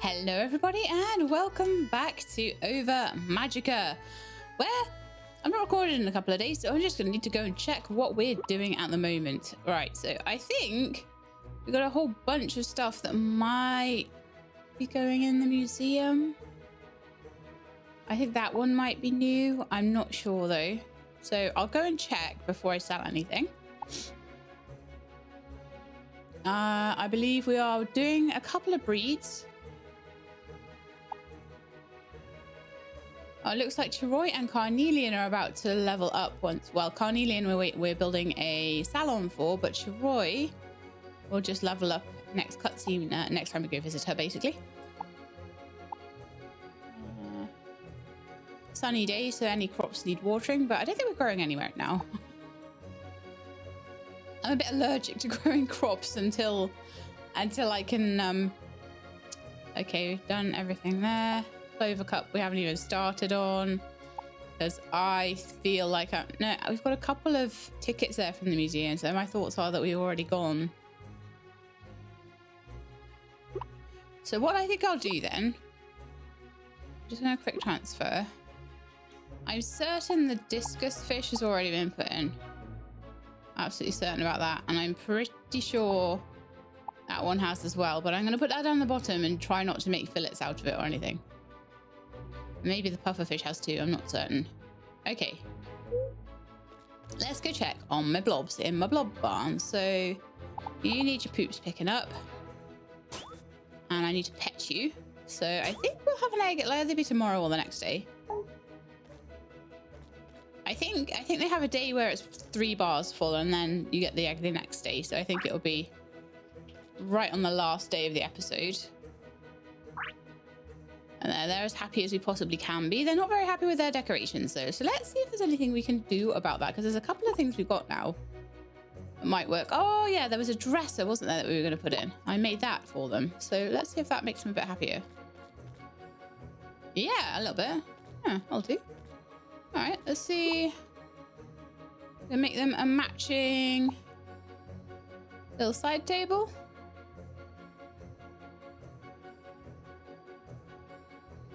Hello everybody and welcome back to Ova Magica, where I'm not recording in a couple of days, so I'm just going to need to go and check what we're doing at the moment. Right, so I think we've got a whole bunch of stuff that might be going in the museum. I think that one might be new. I'm not sure though. So I'll go and check before I sell anything. I believe we are doing a couple of breeds. Oh, it looks like Chiroy and Carnelian are about to level up once. Well, Carnelian we're building a salon for, but Chiroy will just level up next cutscene, next time we go visit her, basically. Sunny day, so any crops need watering, but I don't think we're growing any right now. I'm a bit allergic to growing crops until I can. Okay, we've done everything there. Clover Cup we haven't even started on because I feel like no, we've got a couple of tickets there from the museum, so my thoughts are that we've already gone. So what I think I'll do then, I'm just gonna quick transfer. I'm certain the discus fish has already been put in. Absolutely certain about that, and I'm pretty sure that one has as well, but I'm going to put that down the bottom and try not to make fillets out of it or anything. Maybe the pufferfish has too, I'm not certain. Okay, let's go check on my blobs in my blob barn. So you need your poops picking up, and I need to pet you, so I think we'll have an egg. It'll either be tomorrow or the next day. I think they have a day where it's 3 bars full and then you get the egg the next day. So I think it'll be right on the last day of the episode. And they're as happy as we possibly can be. They're not very happy with their decorations though. So let's see if there's anything we can do about that, because there's a couple of things we've got now that might work. Oh yeah, there was a dresser, wasn't there, that we were going to put in? I made that for them. So let's see if that makes them a bit happier. Yeah, a little bit. Yeah, I'll do. All right, let's see. Gonna make them a matching little side table.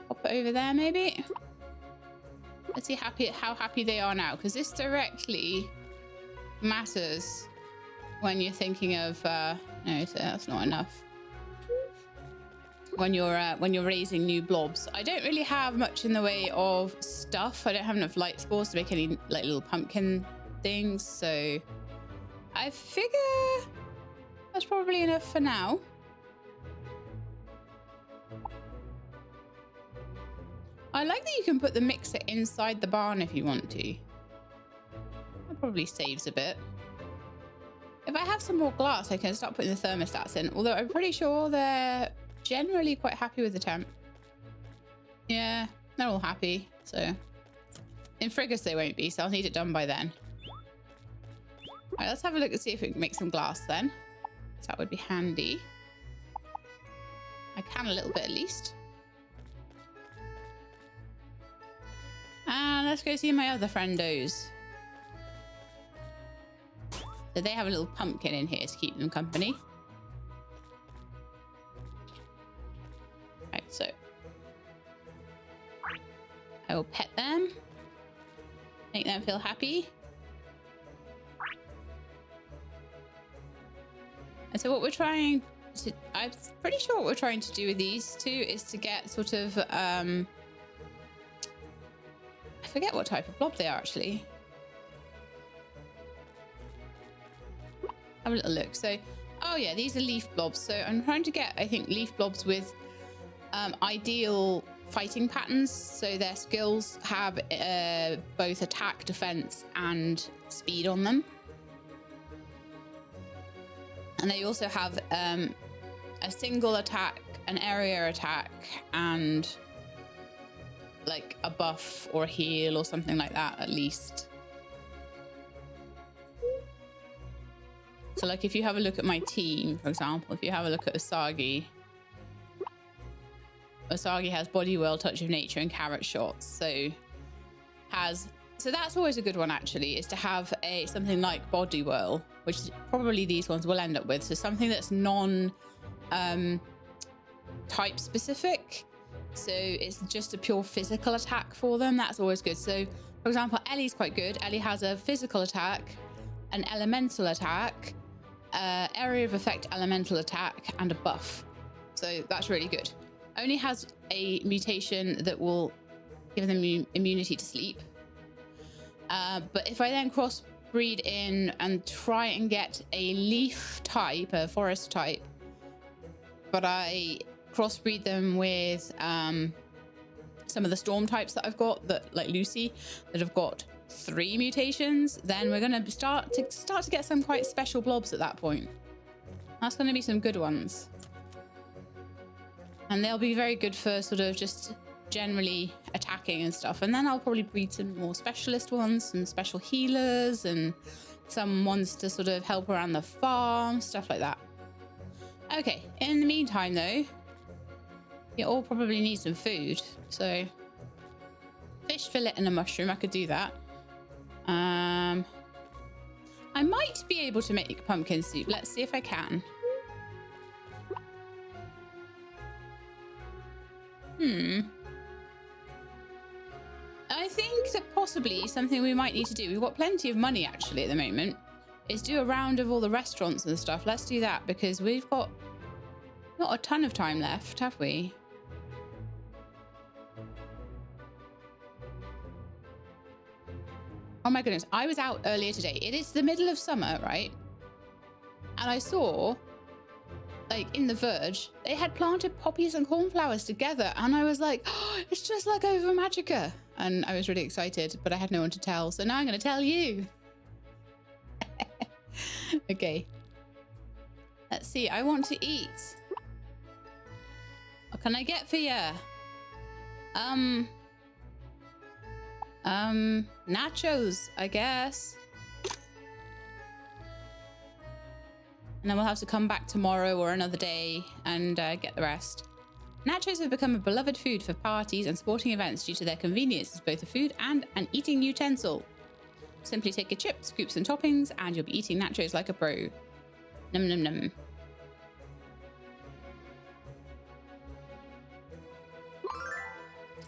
Pop it over there, maybe. Let's see how happy they are now, because this directly matters when you're thinking of. No, so that's not enough. When you're raising new blobs. I don't really have much in the way of stuff. I don't have enough light spores to make any like little pumpkin things, so I figure that's probably enough for now. I like that you can put the mixer inside the barn if you want to. That probably saves a bit. If I have some more glass, I can start putting the thermostats in, although I'm pretty sure they're generally quite happy with the temp. Yeah, they're all happy. So in Frigus they won't be, so I'll need it done by then. All right, let's have a look and see if we can make some glass then. So that would be handy. I can a little bit at least. And let's go see my other friendos. So they have a little pumpkin in here to keep them company. Right, so I will pet them, make them feel happy. And so what we're trying to, I'm pretty sure what we're trying to do with these two is to get sort of, I forget what type of blob they are actually. Have a little look. So, oh yeah, these are leaf blobs. So I'm trying to get, I think, leaf blobs with ideal fighting patterns, so their skills have both attack, defense, and speed on them. And they also have a single attack, an area attack, and like a buff or a heal or something like that at least. So like if you have a look at my team, for example, if you have a look at Asagi has Body Whirl, Touch of Nature, and Carrot Shots. So that's always a good one actually, is to have something like Body Whirl, which probably these ones will end up with. So something that's non type specific. So it's just a pure physical attack for them. That's always good. So for example, Ellie's quite good. Ellie has a physical attack, an elemental attack, area of effect elemental attack, and a buff. So that's really good. Only has a mutation that will give them immunity to sleep. But if I then crossbreed in and try and get a leaf type, a forest type, but I crossbreed them with some of the storm types that I've got, that like Lucy, that have got 3 mutations, then we're going to start to get some quite special blobs at that point. That's going to be some good ones. And they'll be very good for sort of just generally attacking and stuff. And then I'll probably breed some more specialist ones, some special healers, and some ones to sort of help around the farm, stuff like that. Okay, in the meantime though, you all probably need some food. So fish fillet and a mushroom, I could do that. I might be able to make pumpkin soup. Let's see if I can. I think that possibly something we might need to do, we've got plenty of money actually at the moment, is do a round of all the restaurants and stuff. Let's do that because we've got not a ton of time left, have we? Oh my goodness, I was out earlier today. It is the middle of summer, right? And I saw, like in the Verge, they had planted poppies and cornflowers together. And I was like, oh, it's just like Ova Magica. And I was really excited, but I had no one to tell. So now I'm going to tell you. Okay. Let's see. I want to eat. What can I get for you? Nachos, I guess. And then we'll have to come back tomorrow or another day and get the rest. Nachos have become a beloved food for parties and sporting events due to their convenience as both a food and an eating utensil. Simply take your chips, scoops and toppings and you'll be eating nachos like a pro. Num num num.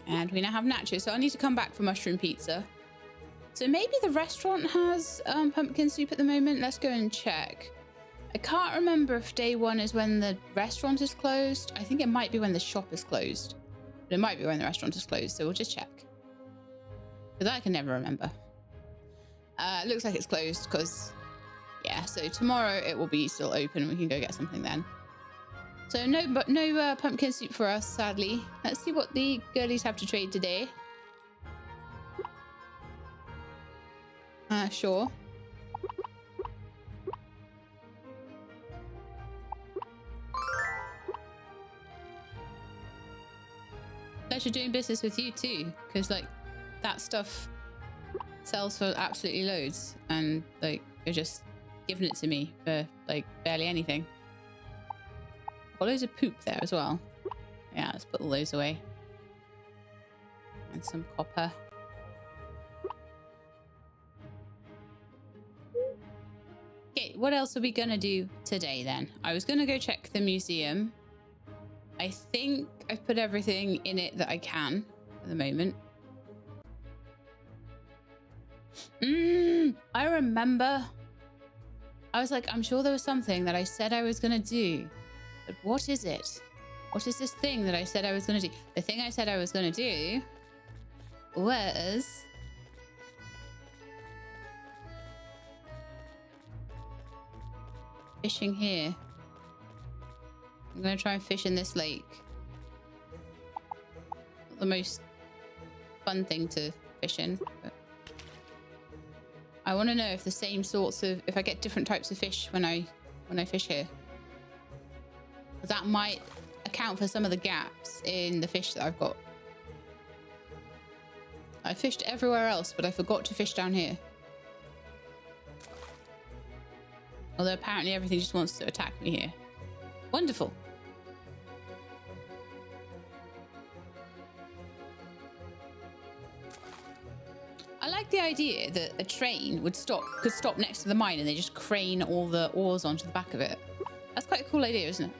And we now have nachos, so I need to come back for mushroom pizza. So maybe the restaurant has pumpkin soup at the moment. Let's go and check. I can't remember if day 1 is when the restaurant is closed. I think it might be when the shop is closed. But it might be when the restaurant is closed, so we'll just check. Because I can never remember. It looks like it's closed because, yeah, so tomorrow it will be still open and we can go get something then. So no pumpkin soup for us, sadly. Let's see what the girlies have to trade today. Sure. Pleasure doing business with you too, because like that stuff sells for absolutely loads, and like you're just giving it to me for like barely anything. Got loads of poop there as well. Yeah, let's put all those away. And some copper. Okay, what else are we gonna do today then? I was gonna go check the museum. I think I've put everything in it that I can at the moment. I remember. I was like, I'm sure there was something that I said I was gonna do. But what is it? What is this thing that I said I was going to do? The thing I said I was going to do was... fishing here. I'm going to try and fish in this lake. Not the most fun thing to fish in, but... I want to know if the same sorts of... if I get different types of fish when I fish here. That might account for some of the gaps in the fish that I've got. I fished everywhere else, but I forgot to fish down here. Although apparently everything just wants to attack me here. Wonderful. I like the idea that a train could stop next to the mine and they just crane all the ores onto the back of it. That's quite a cool idea, isn't it?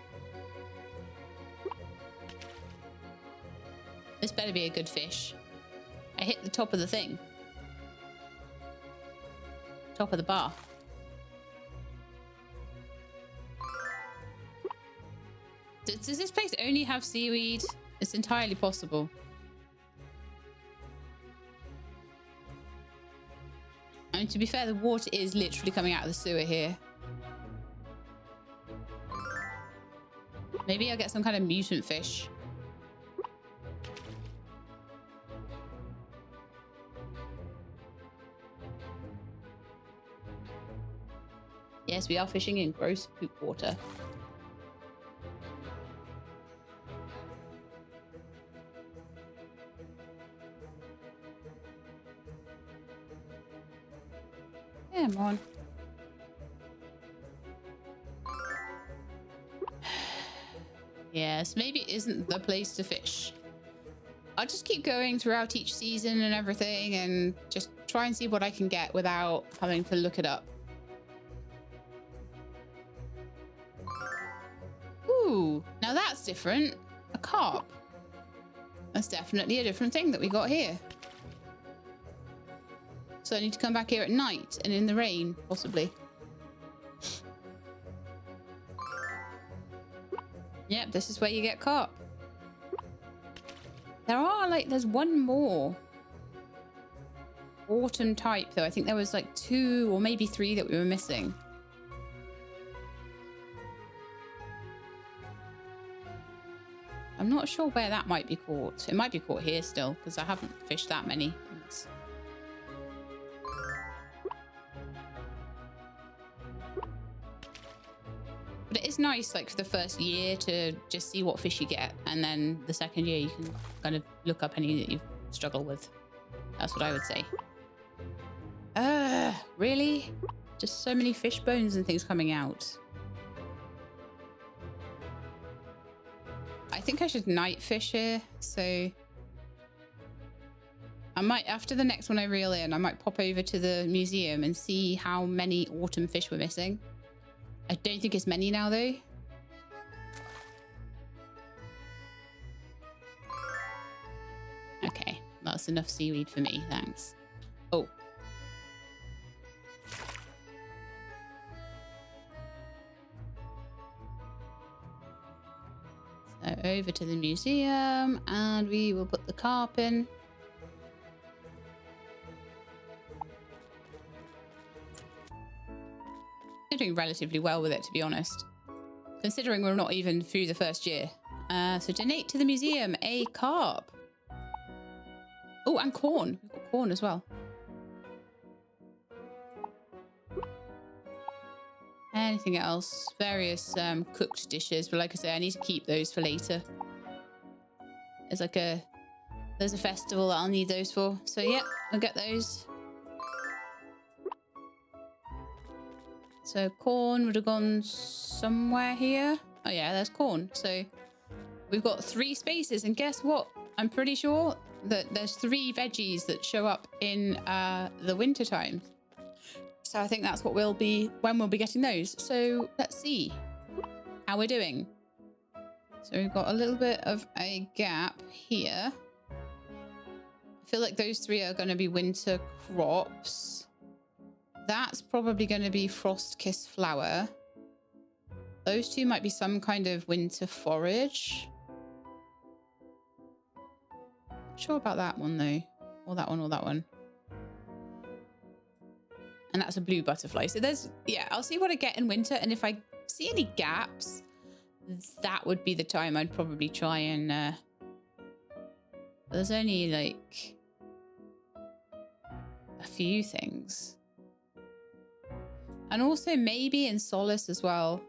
This better be a good fish. I hit the top of the thing. Top of the bar. Does this place only have seaweed? It's entirely possible. I mean, to be fair, the water is literally coming out of the sewer here. Maybe I'll get some kind of mutant fish. Yes, we are fishing in gross poop water. Come on. Yes, maybe it isn't the place to fish. I'll just keep going throughout each season and everything and just try and see what I can get without having to look it up. Ooh, now that's different. A carp. That's definitely a different thing that we got here. So I need to come back here at night and in the rain, possibly. Yep, this is where you get carp. There's one more autumn type, though. I think there was like 2 or maybe 3 that we were missing. I'm not sure where that might be caught. It might be caught here still, because I haven't fished that many things. But it is nice, like, for the first year to just see what fish you get. And then the second year, you can kind of look up any that you've struggled with. That's what I would say. Really? Just so many fish bones and things coming out. I think I should night fish here. So I might, after the next one I reel in, I might pop over to the museum and see how many autumn fish we're missing. I don't think it's many now, though. Okay, that's enough seaweed for me, thanks. Oh. So over to the museum, and we will put the carp in. They're doing relatively well with it, to be honest, considering we're not even through the first year. So donate to the museum a carp. Oh, and corn. We've got corn as well. Anything else? Various cooked dishes, but like I say, I need to keep those for later. There's a festival that I'll need those for. So yeah, I'll get those. So corn would have gone somewhere here. Oh yeah, there's corn. So we've got 3 spaces, and guess what? I'm pretty sure that there's 3 veggies that show up in the winter time. So I think that's what we'll be getting those. So let's see how we're doing. So we've got a little bit of a gap here. I feel like those 3 are going to be winter crops. That's probably going to be frost kiss flower. Those 2 might be some kind of winter forage. Not sure about that one though. Or that one or that one. And that's a blue butterfly. So there's, yeah, I'll see what I get in winter. And if I see any gaps, that would be the time I'd probably try and... there's only like a few things. And also maybe in Solace as well.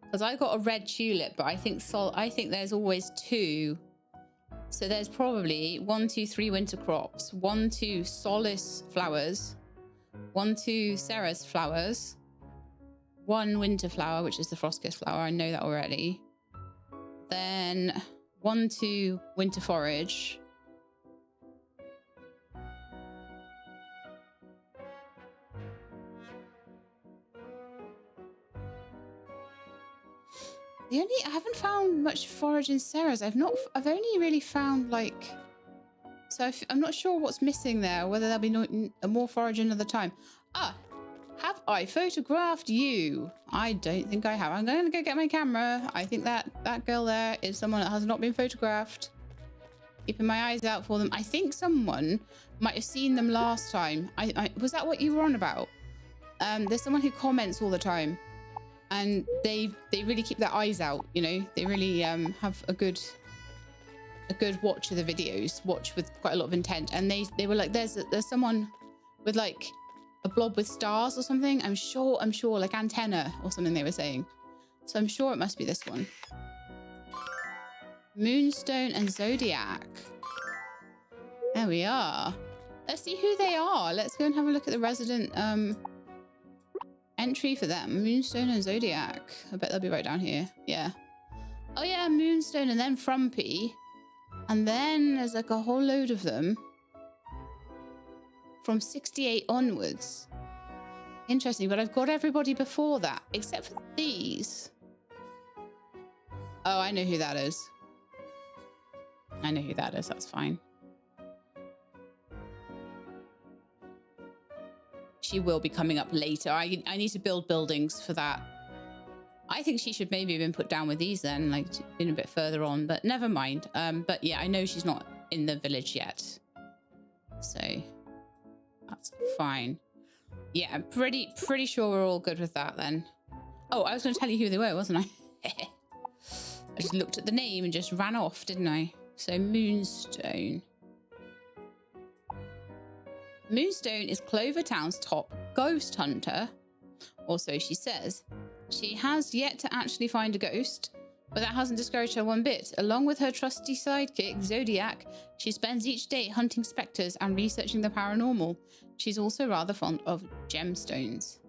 Because I got a red tulip, but I think there's always 2. So there's probably 1, 2, 3 winter crops, 1, 2 Solace flowers, 1, 2 Sarah's flowers, 1 winter flower, which is the frost kiss flower. I know that already. Then 1, 2 winter forage. I haven't found much forage in Sarah's. I've only really found like, so I'm not sure what's missing there, whether there'll be more forage another time. Ah, have I photographed you? I don't think I have. I'm going to go get my camera. I think that girl there is someone that has not been photographed. Keeping my eyes out for them. I think someone might have seen them last time. Was that what you were on about? There's someone who comments all the time, and they really keep their eyes out. You know, they really have a good watch of the videos. Watch with quite a lot of intent. And they were like, there's someone with like a blob with stars or something. I'm sure like antenna or something they were saying. So I'm sure it must be this one. Moonstone and Zodiac. There we are. Let's see who they are. Let's go and have a look at the resident entry for them. Moonstone and Zodiac. I bet they'll be right down here. Yeah. Oh yeah, Moonstone and then Frumpy. And then there's like a whole load of them from 68 onwards. Interesting, but I've got everybody before that, except for these. Oh, I know who that is. I know who that is, that's fine. She will be coming up later. I need to build buildings for that. I think she should maybe have been put down with these then, like been a bit further on, but never mind. But yeah, I know she's not in the village yet. So that's fine. Yeah, I'm pretty sure we're all good with that then. Oh, I was going to tell you who they were, wasn't I? I just looked at the name and just ran off, didn't I? So Moonstone. Moonstone is Clover Town's top ghost hunter. Also, she says she has yet to actually find a ghost, but that hasn't discouraged her one bit. Along with her trusty sidekick, Zodiac, she spends each day hunting specters and researching the paranormal. She's also rather fond of gemstones.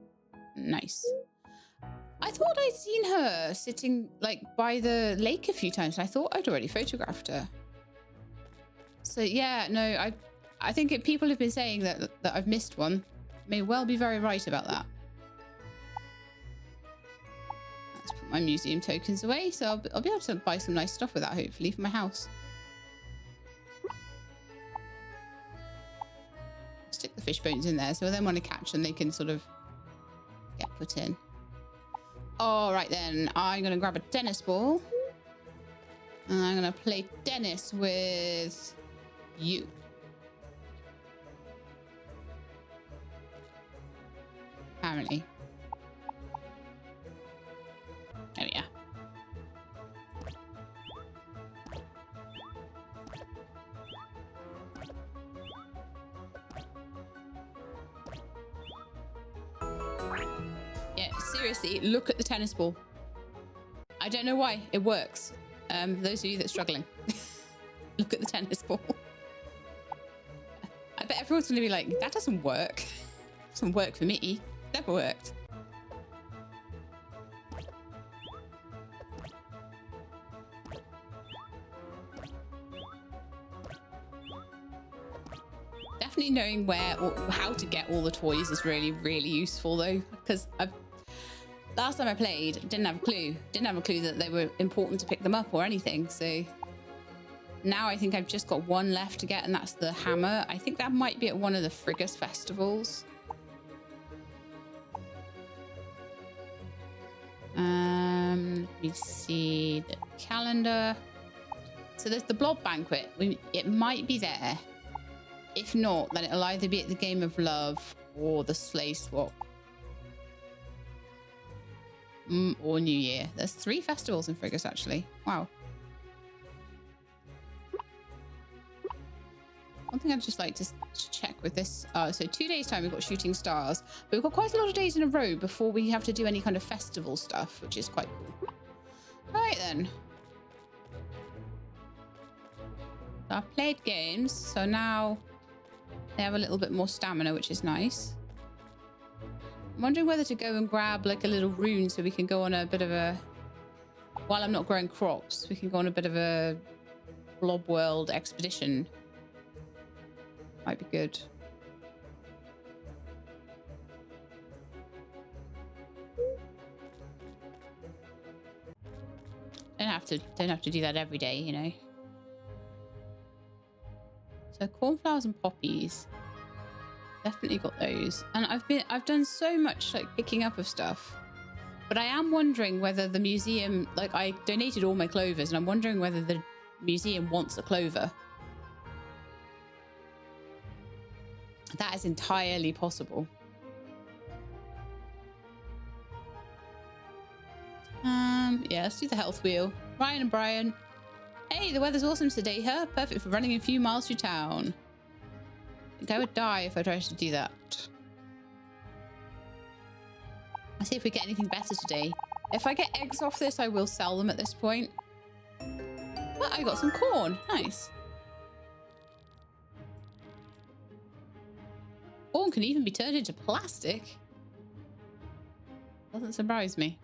Nice. I thought I'd seen her sitting like by the lake a few times. I thought I'd already photographed her. So yeah, no, I think people have been saying that I've missed one. May well be very right about that. Let's put my museum tokens away, so I'll be able to buy some nice stuff with that, hopefully, for my house. Stick the fish bones in there, so then when I catch them, they can sort of get put in. All right, then. I'm going to grab a tennis ball. And I'm going to play tennis with you. Apparently. There we are. Yeah, seriously, look at the tennis ball. I don't know why. It works. Those of you that are struggling. Look at the tennis ball. I bet everyone's going to be like, that doesn't work. It doesn't work for me. Never worked. Definitely knowing where or how to get all the toys is really, really useful though, because last time I played, didn't have a clue that they were important to pick them up or anything. So now I think I've just got one left to get, and that's the hammer. I think that might be at one of the Frigus festivals. Let me see the calendar. So there's the blob banquet. It might be there. If not, then it'll either be at the Game of Love or the Slay Swap. Or New Year. There's 3 festivals in Frigus, actually. Wow. One thing I'd just like to check with this. So 2 days time we've got Shooting Stars. But we've got quite a lot of days in a row before we have to do any kind of festival stuff, which is quite cool. Right then. So I've played games, so now they have a little bit more stamina, which is nice. I'm wondering whether to go and grab like a little rune so we can go on a bit of a... While I'm not growing crops, we can go on a bit of a blob world expedition. Might be good. don't have to do that every day, you know. So cornflowers and poppies. Definitely got those. And I've done so much like picking up of stuff. But I am wondering whether the museum, like I donated all my clovers, and I'm wondering whether the museum wants a clover. That is entirely possible. Yeah, let's do the health wheel. Ryan and Brian. Hey, the weather's awesome today, huh? Perfect for running a few miles through town. I think I would die if I tried to do that. Let's see if we get anything better today. If I get eggs off this, I will sell them at this point. Oh, I got some corn. Nice. Corn can even be turned into plastic. Doesn't surprise me.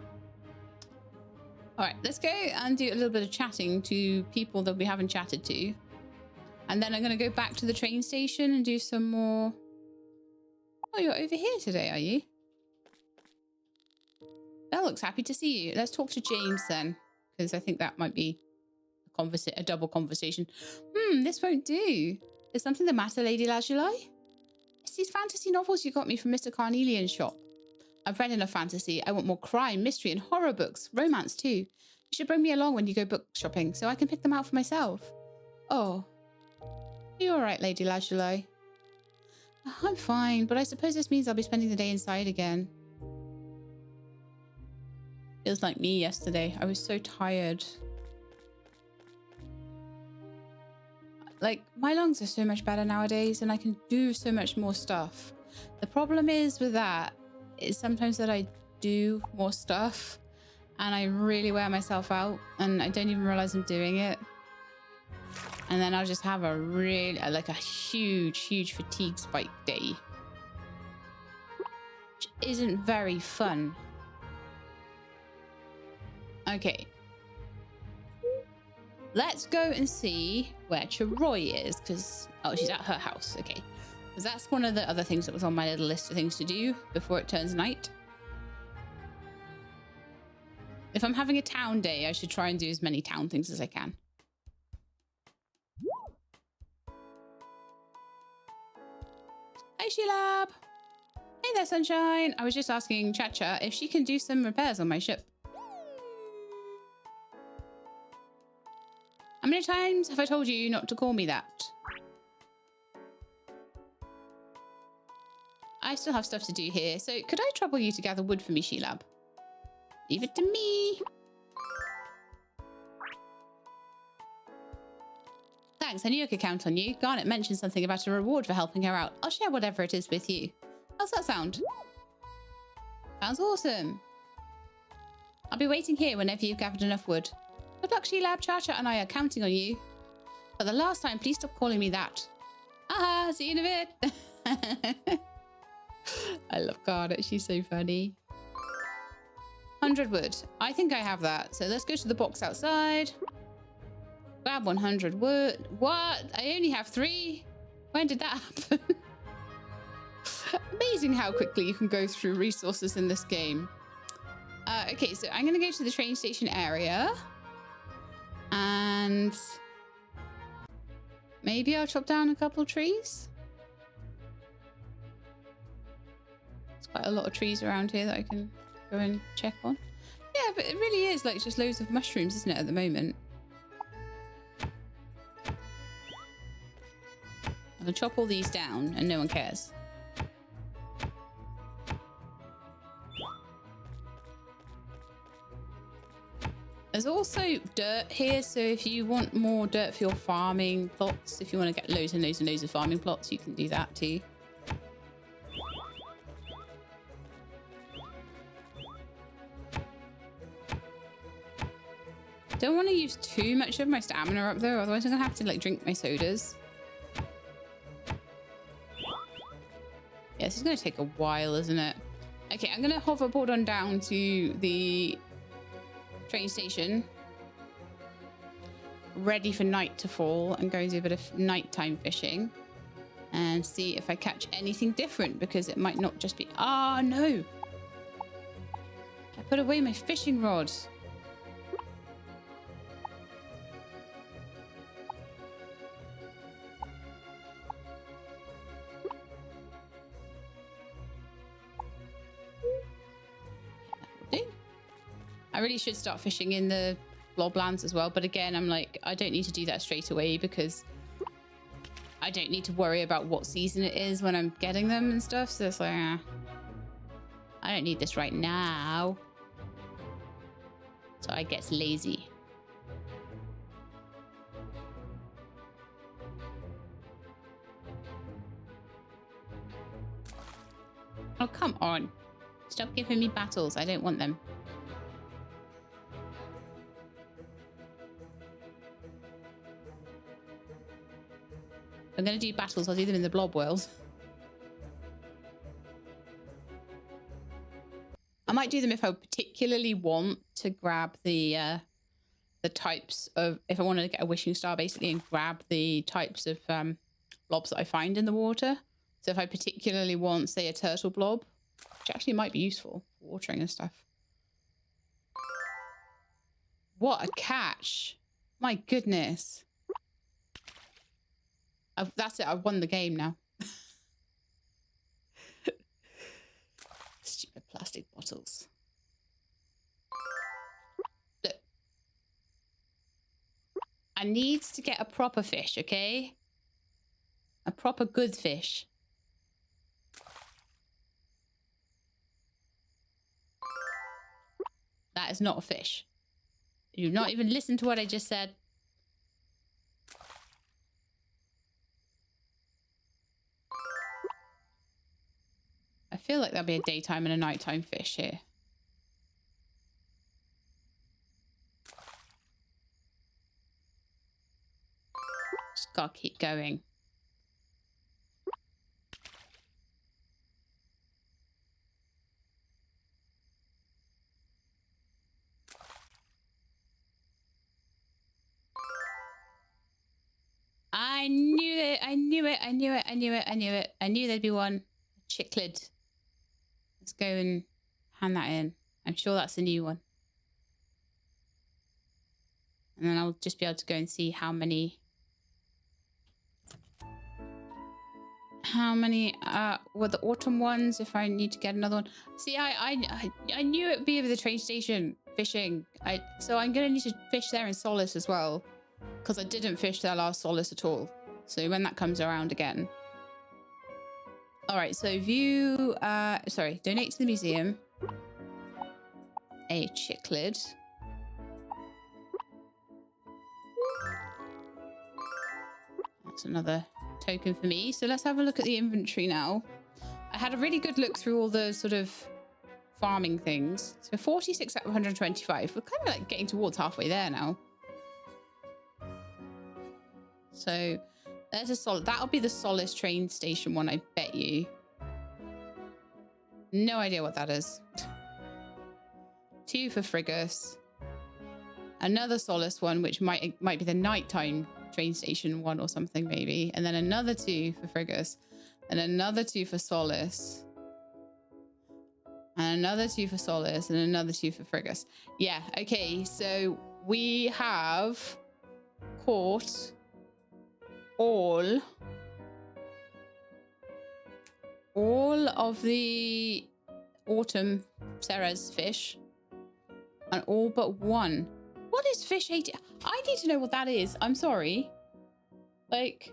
All right, let's go and do a little bit of chatting to people that we haven't chatted to. And then I'm going to go back to the train station and do some more. Oh, you're over here today, are you? Belle looks happy to see you. Let's talk to James then, because I think that might be a double conversation. This won't do. Is something the matter, Lady Lazuli? It's these fantasy novels you got me from Mr. Carnelian's shop. I've read enough fantasy. I want more crime, mystery, and horror books. Romance, too. You should bring me along when you go book shopping so I can pick them out for myself. Oh. Are you all right, Lady Lazuli? I'm fine, but I suppose this means I'll be spending the day inside again. Feels like me yesterday. I was so tired. Like, my lungs are so much better nowadays, and I can do so much more stuff. The problem is with that is sometimes that I do more stuff and I really wear myself out and I don't even realize I'm doing it. And then I'll just have a like a huge fatigue spike day, which isn't very fun. Okay. Let's go and see where Chiroy is, because, oh, she's at her house. Okay. Because that's one of the other things that was on my little list of things to do before it turns night. If I'm having a town day, I should try and do as many town things as I can. Hey, Sheelab. Hey there, Sunshine. I was just asking Chacha if she can do some repairs on my ship. How many times have I told you not to call me that? I still have stuff to do here, so could I trouble you to gather wood for me, Sheelab? Leave it to me. Thanks, I knew I could count on you. Garnet mentioned something about a reward for helping her out. I'll share whatever it is with you. How's that sound? Sounds awesome. I'll be waiting here whenever you've gathered enough wood. Good luck, Sheelab. Chacha and I are counting on you. For the last time, please stop calling me that. Aha, see you in a bit. I love Garnet. She's so funny. 100 wood. I think I have that. So let's go to the box outside. Grab 100 wood. What? I only have 3? When did that happen? Amazing how quickly you can go through resources in this game. Okay, so I'm going to go to the train station area. And maybe I'll chop down a couple trees. There's quite a lot of trees around here that I can go and check on. Yeah, but it really is like just loads of mushrooms, isn't it, at the moment? I'll chop all these down and no one cares. There's also dirt here, so if you want more dirt for your farming plots, if you want to get loads and loads and loads of farming plots, you can do that too. Don't want to use too much of my stamina up though, otherwise I'm gonna have to like drink my sodas. Yeah, this is gonna take a while, isn't it? Okay, I'm gonna hoverboard on down to the train station, ready for night to fall, and go and do a bit of nighttime fishing and see if I catch anything different, because it might not just be, ah, no, I put away my fishing rod. I really should start fishing in the bloblands as well. But again, I'm like, I don't need to do that straight away because I don't need to worry about what season it is when I'm getting them and stuff. So it's like, I don't need this right now. So I get lazy. Oh, come on. Stop giving me battles. I don't want them. If I'm going to do battles, I'll do them in the blob world. I might do them if I particularly want to grab the types of... If I wanted to get a wishing star, basically, and grab the types of blobs that I find in the water. So if I particularly want, say, a turtle blob, which actually might be useful for watering and stuff. What a catch. My goodness. That's it. I've won the game now. Stupid plastic bottles. Look. I need to get a proper fish, okay? A proper good fish. That is not a fish. You not even listen to what I just said. I feel like there'll be a daytime and a nighttime fish here. Just gotta keep going. I knew it. I knew it. I knew it. I knew it. I knew it. I knew there'd be one. Chickled. Let's go and hand that in. I'm sure that's a new one. And then I'll just be able to go and see how many were the autumn ones if I need to get another one. See, I knew it would be over the train station fishing. So I'm gonna need to fish there in Solace as well. Because I didn't fish there last Solace at all. So when that comes around again. Alright, so view donate to the museum. A chicklid. That's another token for me. So let's have a look at the inventory now. I had a really good look through all the sort of farming things. So 46 out of 125. We're kind of like getting towards halfway there now. So there's a solid. That'll be the Solace train station one, I bet you. No idea what that is. 2 for Frigus. Another Solace one, which might be the nighttime train station one or something maybe. And then another 2 for Frigus. And another 2 for Solace. And another 2 for Solace. And another 2 for Frigus. Yeah, okay. So we have caught all of the autumn Ceres fish and all but one. What is fish 80? I need to know what that is. I'm sorry. Like,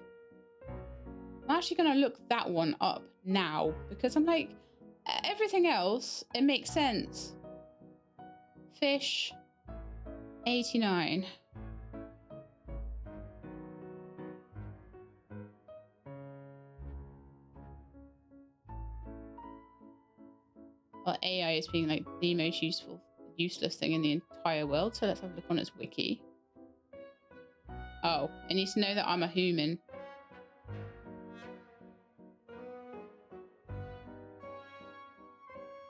I'm actually gonna look that one up now because I'm like, everything else, it makes sense. Fish 89. Well, AI is being like the most useless thing in the entire world. So let's have a look on its wiki. Oh, it needs to know that I'm a human.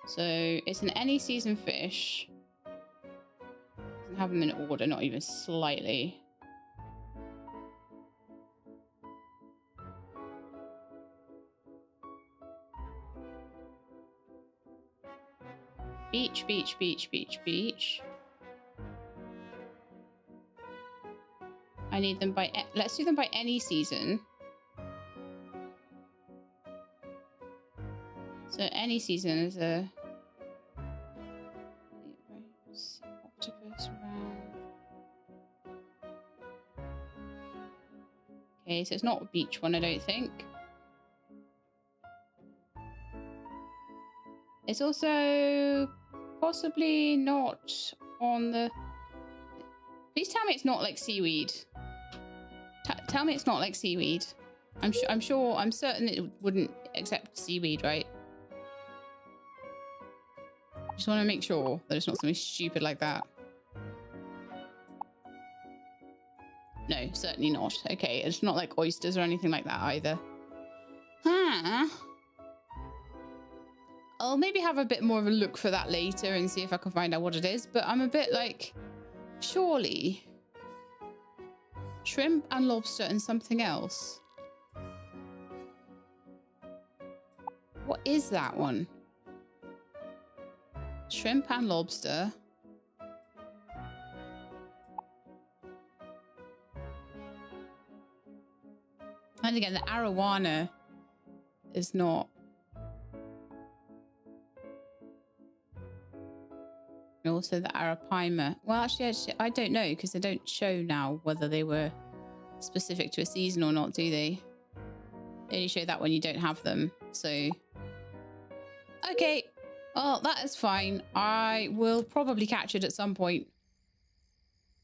So it's an any season fish. Doesn't have them in order, not even slightly. Beach, beach, beach, beach, beach. I need them by... Let's do them by any season. So any season is a... Okay, so it's not a beach one, I don't think. It's also possibly not on the... Please tell me it's not like seaweed. Tell me it's not like seaweed. I'm certain it wouldn't accept seaweed, right? Just want to make sure that it's not something stupid like that. No, certainly not. Okay, it's not like oysters or anything like that either. Huh. I'll maybe have a bit more of a look for that later and see if I can find out what it is. But I'm a bit like, surely shrimp and lobster and something else. What is that one? Shrimp and lobster. And again, the arowana is not. And also the arapaima. Well, actually, I don't know because they don't show now whether they were specific to a season or not, do they? They only show that when you don't have them. So, okay. Well, that is fine. I will probably catch it at some point.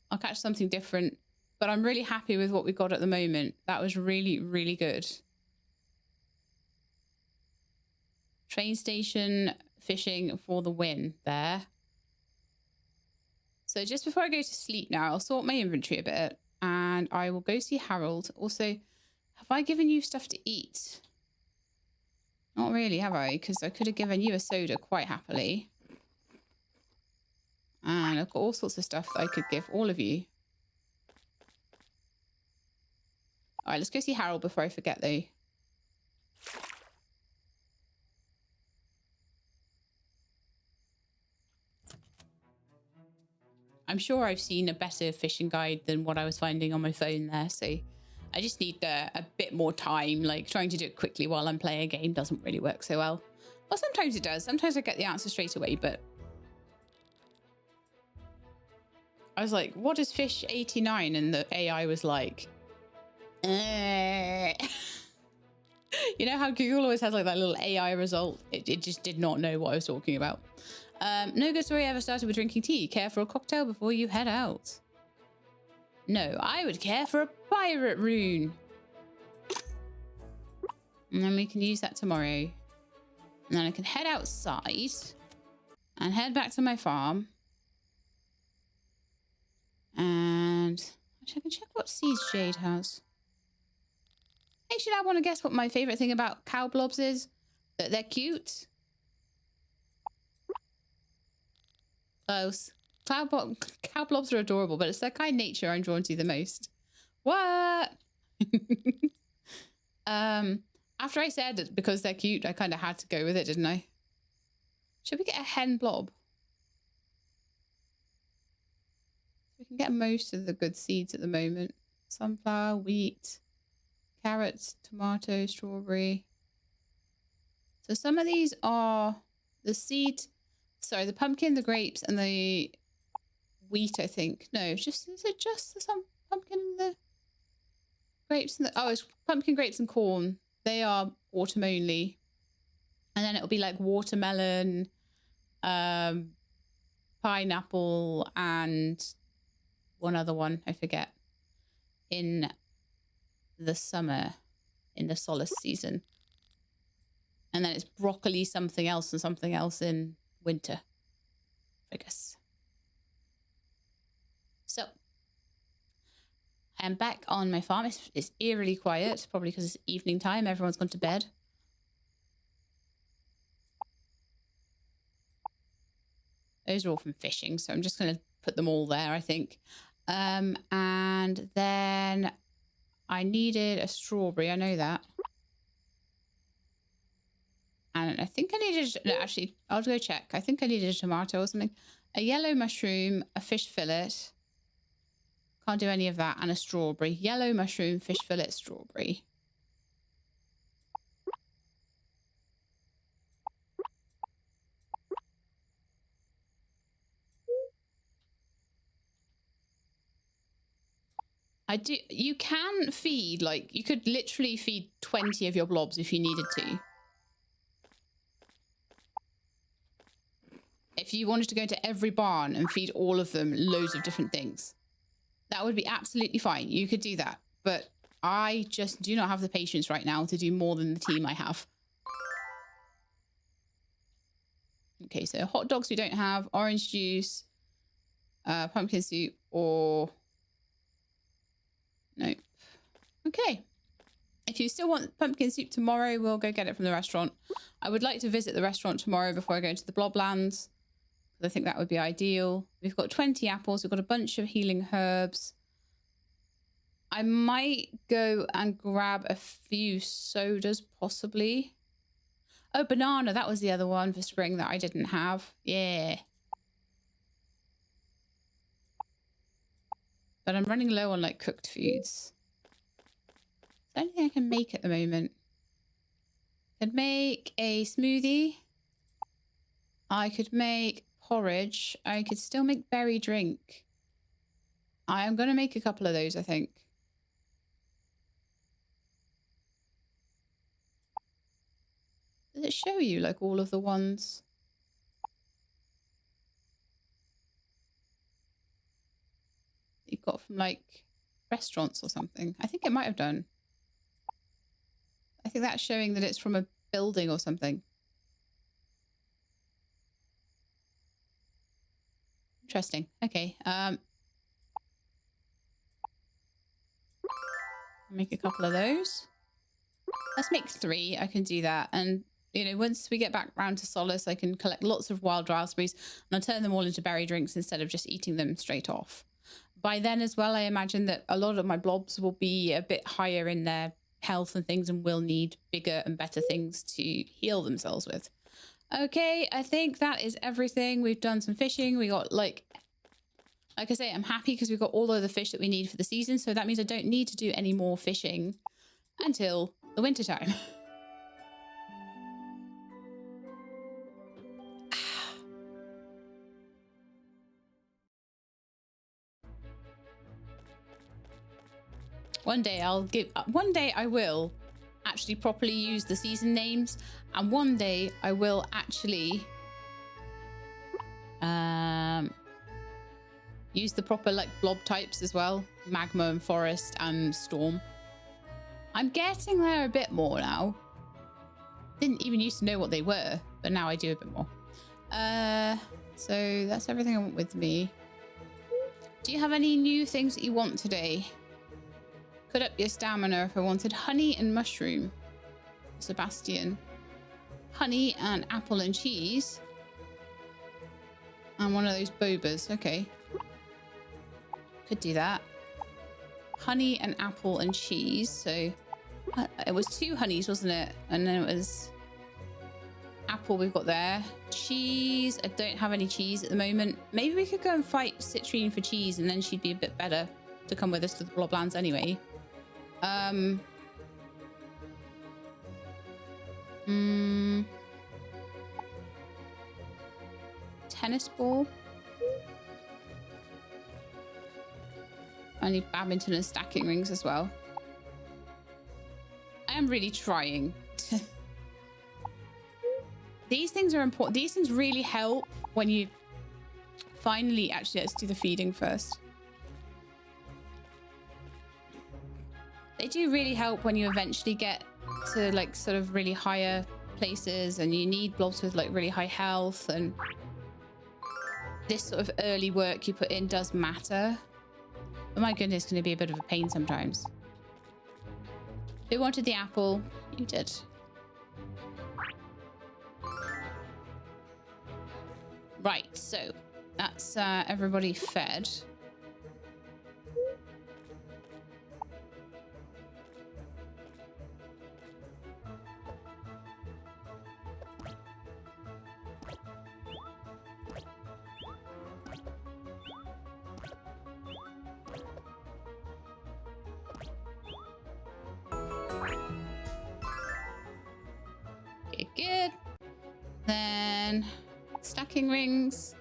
I'll catch something different. But I'm really happy with what we got at the moment. That was really, really good. Train station fishing for the win there. So just before I go to sleep now, I'll sort my inventory a bit. And I will go see Harold. Also, have I given you stuff to eat? Not really, have I? Because I could have given you a soda quite happily. And I've got all sorts of stuff that I could give all of you. All right, let's go see Harold before I forget, though. I'm sure I've seen a better fishing guide than what I was finding on my phone there, so I just need a bit more time. Like, trying to do it quickly while I'm playing a game doesn't really work so well. Well, sometimes it does. Sometimes I get the answer straight away, but... I was like, what is fish 89? And the AI was like... You know how Google always has like that little AI result? It just did not know what I was talking about. No good story ever started with drinking tea. Care for a cocktail before you head out? No, I would care for a pirate rune. And then we can use that tomorrow. And then I can head outside and head back to my farm. And actually, I can check what seeds Jade has. Actually, I want to guess what my favorite thing about cow blobs is. That they're cute. Close. Cow blobs are adorable, but it's their kind nature I'm drawn to the most. What? After I said it, because they're cute, I kind of had to go with it, didn't I? Should we get a hen blob? We can get most of the good seeds at the moment. Sunflower, wheat, carrots, tomato, strawberry. So some of these are the seed... Sorry, the pumpkin, the grapes, and the wheat, I think. No, is it just the pumpkin and the grapes and the... Oh, it's pumpkin, grapes, and corn. They are autumn only. And then it'll be like watermelon, pineapple, and one other one, I forget, in the summer, in the solace season. And then it's broccoli, something else, and something else in winter, I guess. So, I'm back on my farm. It's eerily quiet, probably because it's evening time. Everyone's gone to bed. Those are all from fishing, so I'm just going to put them all there, I think. And then I needed a strawberry. I know that. And I think I needed... No, actually, I'll go check. I think I needed a tomato or something. A yellow mushroom, a fish fillet. Can't do any of that. And a strawberry. Yellow mushroom, fish fillet, strawberry. You can feed, like, you could literally feed 20 of your blobs if you needed to. If you wanted to go to every barn and feed all of them loads of different things, that would be absolutely fine. You could do that. But I just do not have the patience right now to do more than the team I have. Okay, so hot dogs we don't have. Orange juice, pumpkin soup, or... Nope. Okay. If you still want pumpkin soup tomorrow, we'll go get it from the restaurant. I would like to visit the restaurant tomorrow before I go into the Bloblands. I think that would be ideal. We've got 20 apples. We've got a bunch of healing herbs. I might go and grab a few sodas, possibly. Oh, banana. That was the other one for spring that I didn't have. Yeah. But I'm running low on, like, cooked foods. Is there anything I can make at the moment? I could make a smoothie. I could make porridge. I could still make berry drink. I am going to make a couple of those, I think. Does it show you, like, all of the ones? You got from, like, restaurants or something? I think it might have done. I think that's showing that it's from a building or something. Interesting. Okay. Make a couple of those. Let's make 3. I can do that. And, you know, once we get back round to Solace, I can collect lots of wild raspberries and I'll turn them all into berry drinks instead of just eating them straight off. By then as well, I imagine that a lot of my blobs will be a bit higher in their health and things and will need bigger and better things to heal themselves with. Okay, I think that is everything. We've done some fishing. We got, like I say, I'm happy because we've got all of the fish that we need for the season. So that means I don't need to do any more fishing until the winter time. One day I will actually properly use the season names, and one day I will actually use the proper, like, blob types as well. Magma and forest and storm. I'm getting there a bit more now. Didn't even used to know what they were, but now I do a bit more. So that's everything I want with me. Do you have any new things that you want today? Could up your stamina if I wanted honey and mushroom. Sebastian. Honey and apple and cheese. And one of those bobas. Okay. Could do that. Honey and apple and cheese. So it was 2 honeys, wasn't it? And then it was apple we've got there. Cheese. I don't have any cheese at the moment. Maybe we could go and fight Citrine for cheese and then she'd be a bit better to come with us to the Bloblands anyway. Tennis ball. I need badminton and stacking rings as well. I am really trying. These things are important. These things really help when you finally... Actually, let's do the feeding first. They do really help when you eventually get to, like, sort of really higher places and you need blobs with, like, really high health, and this sort of early work you put in does matter. Oh my goodness, it's going to be a bit of a pain sometimes. Who wanted the apple? You did. Right, so that's everybody fed. Okay, good. Then stacking rings.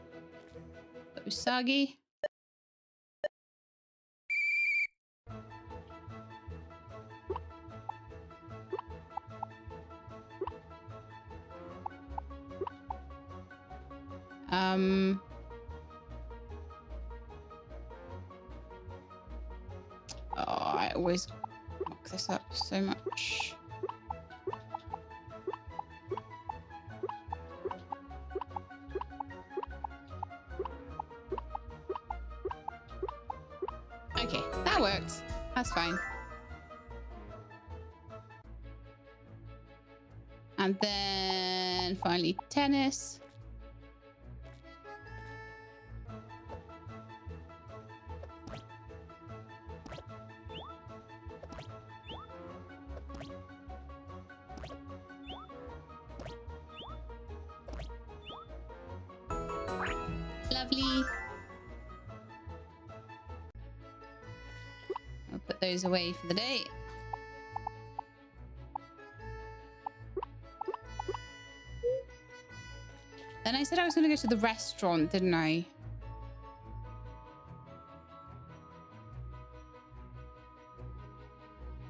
Usagi. Oh, I always muck this up so much. Okay, that worked. That's fine. And then finally tennis. Lovely. I'll put those away for the day. Then I said I was going to go to the restaurant, didn't I?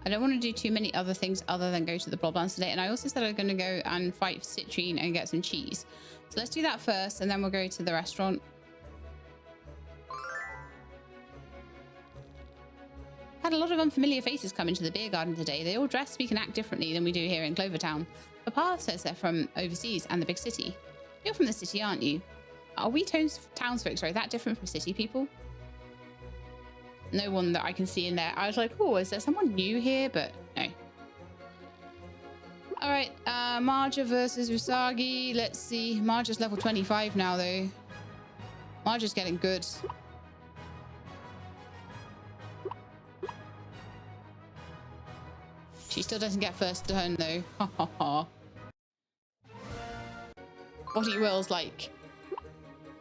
I don't want to do too many other things other than go to the Bloblands today. And I also said I was going to go and fight Citrine and get some cheese. So let's do that first, and then we'll go to the restaurant. Had a lot of unfamiliar faces come into the beer garden today. They all dress, speak, and act differently than we do here in Clover Town. Papa says they're from overseas and the big city. You're from the city, aren't you? Are we townsfolk, sorry, that different from city people? No one that I can see in there. I was like, oh, is there someone new here? But no. All right, Marja versus Usagi. Let's see. Marja's level 25 now, though. Marja's getting good. She still doesn't get first turn, though. Ha ha ha. Body Will's like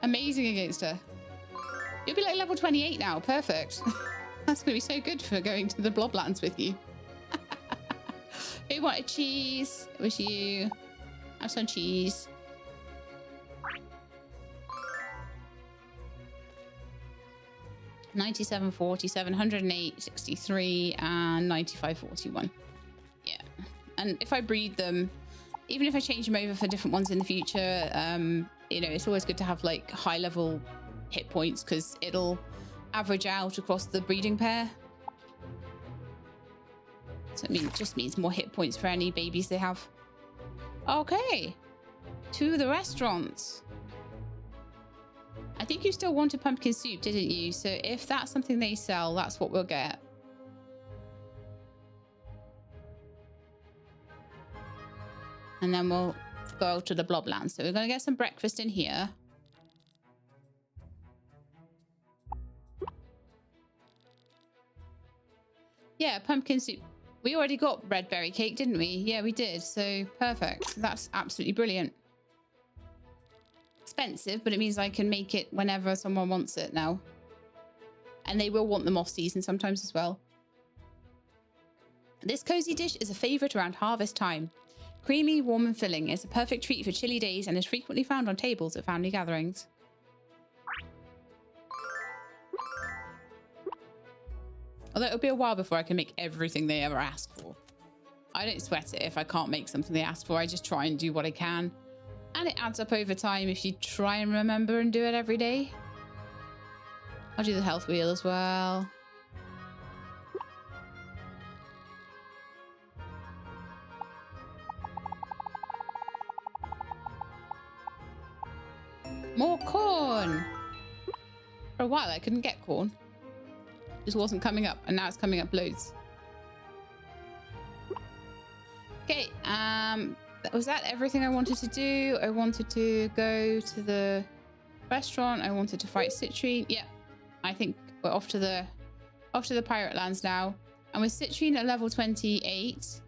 amazing against her. You'll be like level 28 now. Perfect. That's going to be so good for going to the Bloblands with you. Who wanted cheese? It was you. Have some cheese. $97.47, $108.63, and $95.41. Yeah. And if I breed them, even if I change them over for different ones in the future, you know, it's always good to have like high level hit points because it'll average out across the breeding pair. So it just means more hit points for any babies they have. Okay, to the restaurant. I think you still wanted pumpkin soup, didn't you? So if that's something they sell, that's what we'll get. And then we'll go to the Bloblands. So we're going to get some breakfast in here. Yeah, pumpkin soup. We already got red berry cake, didn't we? Yeah, we did. So perfect. That's absolutely brilliant. Expensive, but it means I can make it whenever someone wants it now. And they will want them off season sometimes as well. This cozy dish is a favorite around harvest time. Creamy, warm and filling, it's a perfect treat for chilly days and is frequently found on tables at family gatherings. Although it'll be a while before I can make everything they ever ask for. I don't sweat it if I can't make something they ask for. I just try and do what I can. And it adds up over time if you try and remember and do it every day. I'll do the health wheel as well. More corn! For a while I couldn't get corn. Just wasn't coming up, and now it's coming up loads. Okay, was that everything I wanted to do? I wanted to go to the restaurant. I wanted to fight Citrine. Yeah, I think we're off to the Pirate Lands now. And with Citrine at level 28,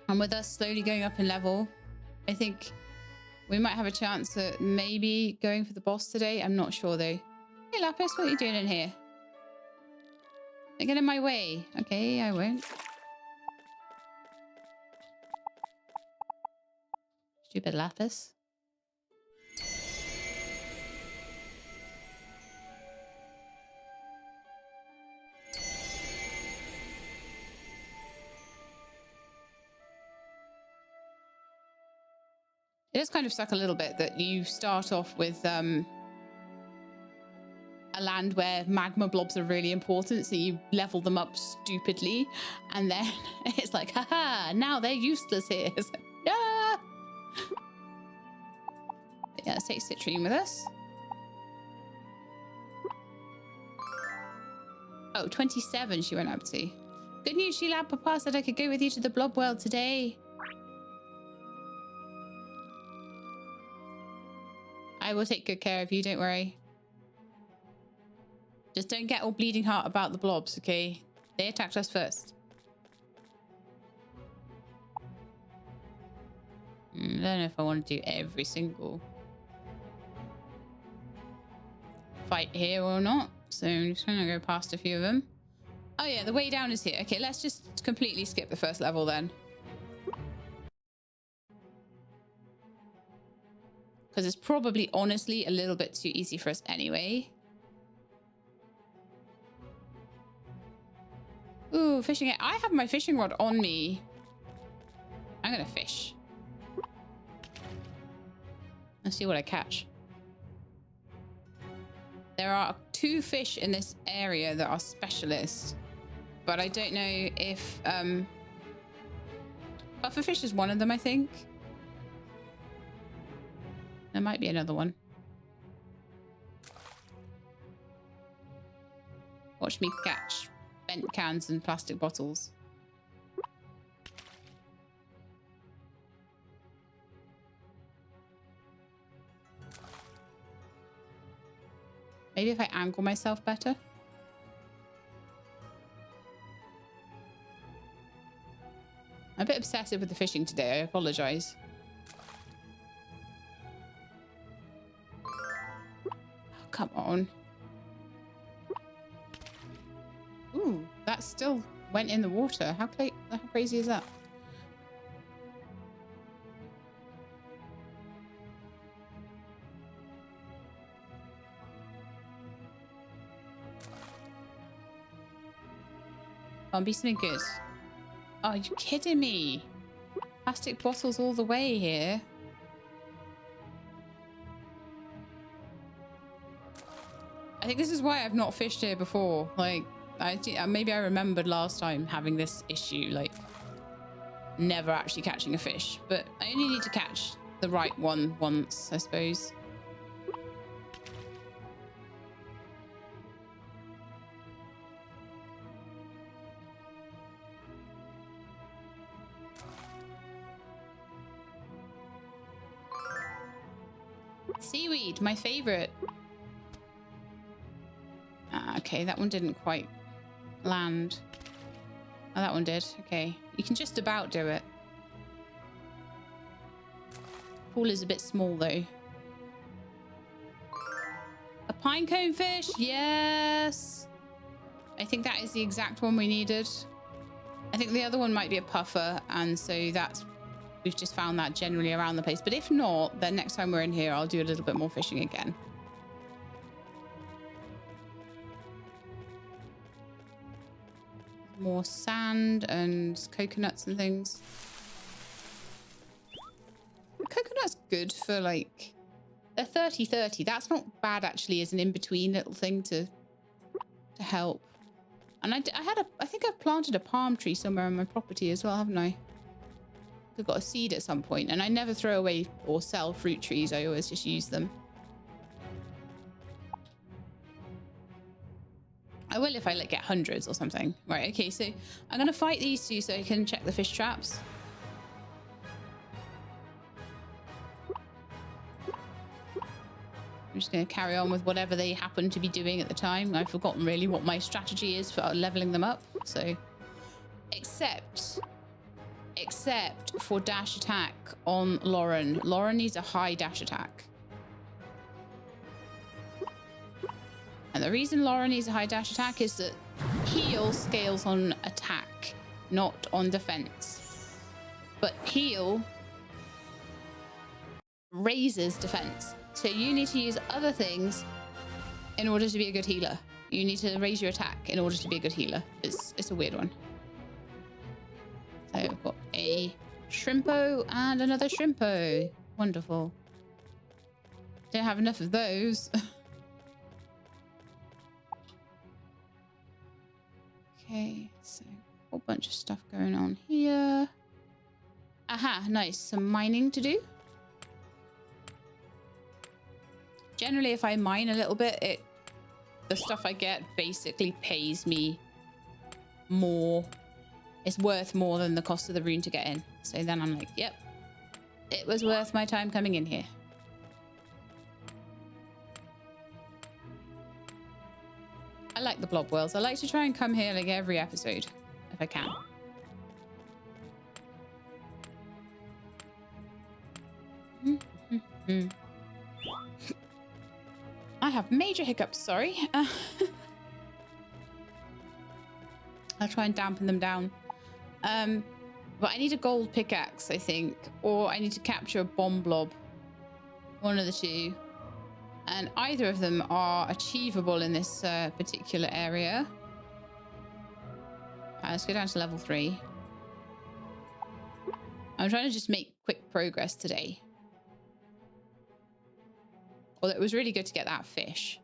and with us slowly going up in level, I think we might have a chance at maybe going for the boss today. I'm not sure though. Hey Lapis, what are you doing in here? Don't get in my way. Okay, I won't. Stupid Lapis. It does kind of suck a little bit that you start off with a land where magma blobs are really important, so you level them up stupidly, and then it's like, haha, now they're useless here. It's like, yeah. But yeah, let's take Citrine with us. Oh, 27 she went up to. Good news, Sheila. Papa said I could go with you to the blob world today. I will take good care of you, don't worry. Just don't get all bleeding heart about the blobs, okay? They attacked us first. I don't know if I want to do every single fight here or not. So I'm just going to go past a few of them. Oh yeah, the way down is here. Okay, let's just completely skip the first level then. Because it's probably, honestly, a little bit too easy for us anyway. Ooh, fishing it. I have my fishing rod on me. I'm going to fish. Let's see what I catch. There are 2 fish in this area that are specialists. But I don't know if... pufferfish is one of them, I think. There might be another one. Watch me catch bent cans and plastic bottles. Maybe if I angle myself better. I'm a bit obsessive with the fishing today. I apologize. Come on. Ooh, that still went in the water. How crazy is that? Can't be something good. Oh, are you kidding me? Plastic bottles all the way here. I think this is why I've not fished here before. Like, maybe I remembered last time having this issue, like never actually catching a fish. But I only need to catch the right one once, I suppose. Seaweed, my favorite. Okay, that one didn't quite land. Oh, that one did. Okay, you can just about do it. Pool is a bit small though. A pinecone fish, yes. I think that is the exact one we needed. I think the other one might be a puffer, and so we've just found that generally around the place. But if not, then next time we're in here, I'll do a little bit more fishing again. More sand and coconuts and things. Coconut's good for like, they're 30-30. That's not bad actually as an in-between little thing to help. And I think I've planted a palm tree somewhere on my property as well, haven't I? I've got a seed at some point, and I never throw away or sell fruit trees. I always just use them. I will if I like get hundreds or something. Right, okay, so I'm gonna fight these two so I can check the fish traps. I'm just gonna carry on with whatever they happen to be doing at the time. I've forgotten really what my strategy is for leveling them up. So, except for dash attack on Lauren. Lauren needs a high dash attack. And the reason Lauren needs a high dash attack is that heal scales on attack, not on defense. But heal raises defense. So you need to use other things in order to be a good healer. You need to raise your attack in order to be a good healer. It's a weird one. So I've got a shrimpo and another shrimpo. Wonderful. Don't have enough of those. Okay, so a whole bunch of stuff going on here. Aha, nice. Some mining to do. Generally, if I mine a little bit, the stuff I get basically pays me more. It's worth more than the cost of the rune to get in. So then I'm like, yep, it was worth my time coming in here. I like the blob worlds. I like to try and come here like every episode, if I can. I have major hiccups, sorry. I'll try and dampen them down. But I need a gold pickaxe, I think. Or I need to capture a bomb blob. One of the two. And either of them are achievable in this particular area. Let's go down to level 3. I'm trying to just make quick progress today. Although it was really good to get that fish.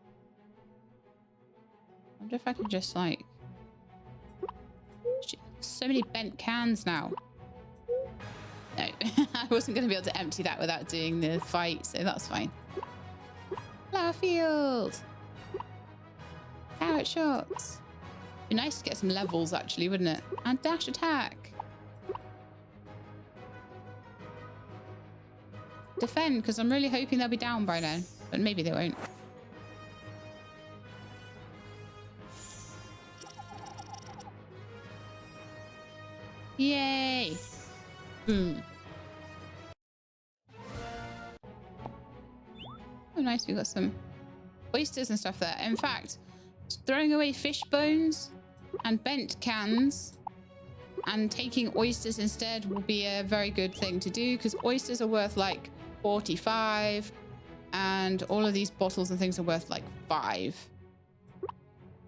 I wonder if I could just like... So many bent cans now. No, I wasn't going to be able to empty that without doing the fight, so that's fine. Flower field! Carrot shots! Be nice to get some levels actually, wouldn't it? And dash attack! Defend, because I'm really hoping they'll be down by now. But maybe they won't. Yay! Boom. Oh, nice. We got some oysters and stuff there. In fact, throwing away fish bones and bent cans and taking oysters instead will be a very good thing to do, because oysters are worth like 45 and all of these bottles and things are worth like 5.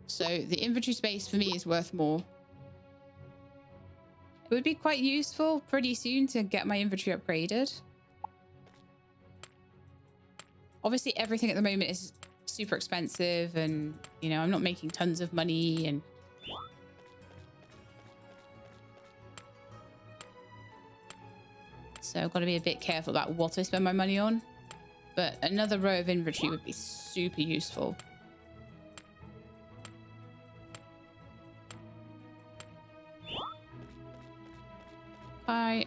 So the inventory space for me is worth more. It would be quite useful pretty soon to get my inventory upgraded. Obviously, everything at the moment is super expensive and, you know, I'm not making tons of money and... So I've got to be a bit careful about what I spend my money on. But another row of inventory would be super useful. Bye.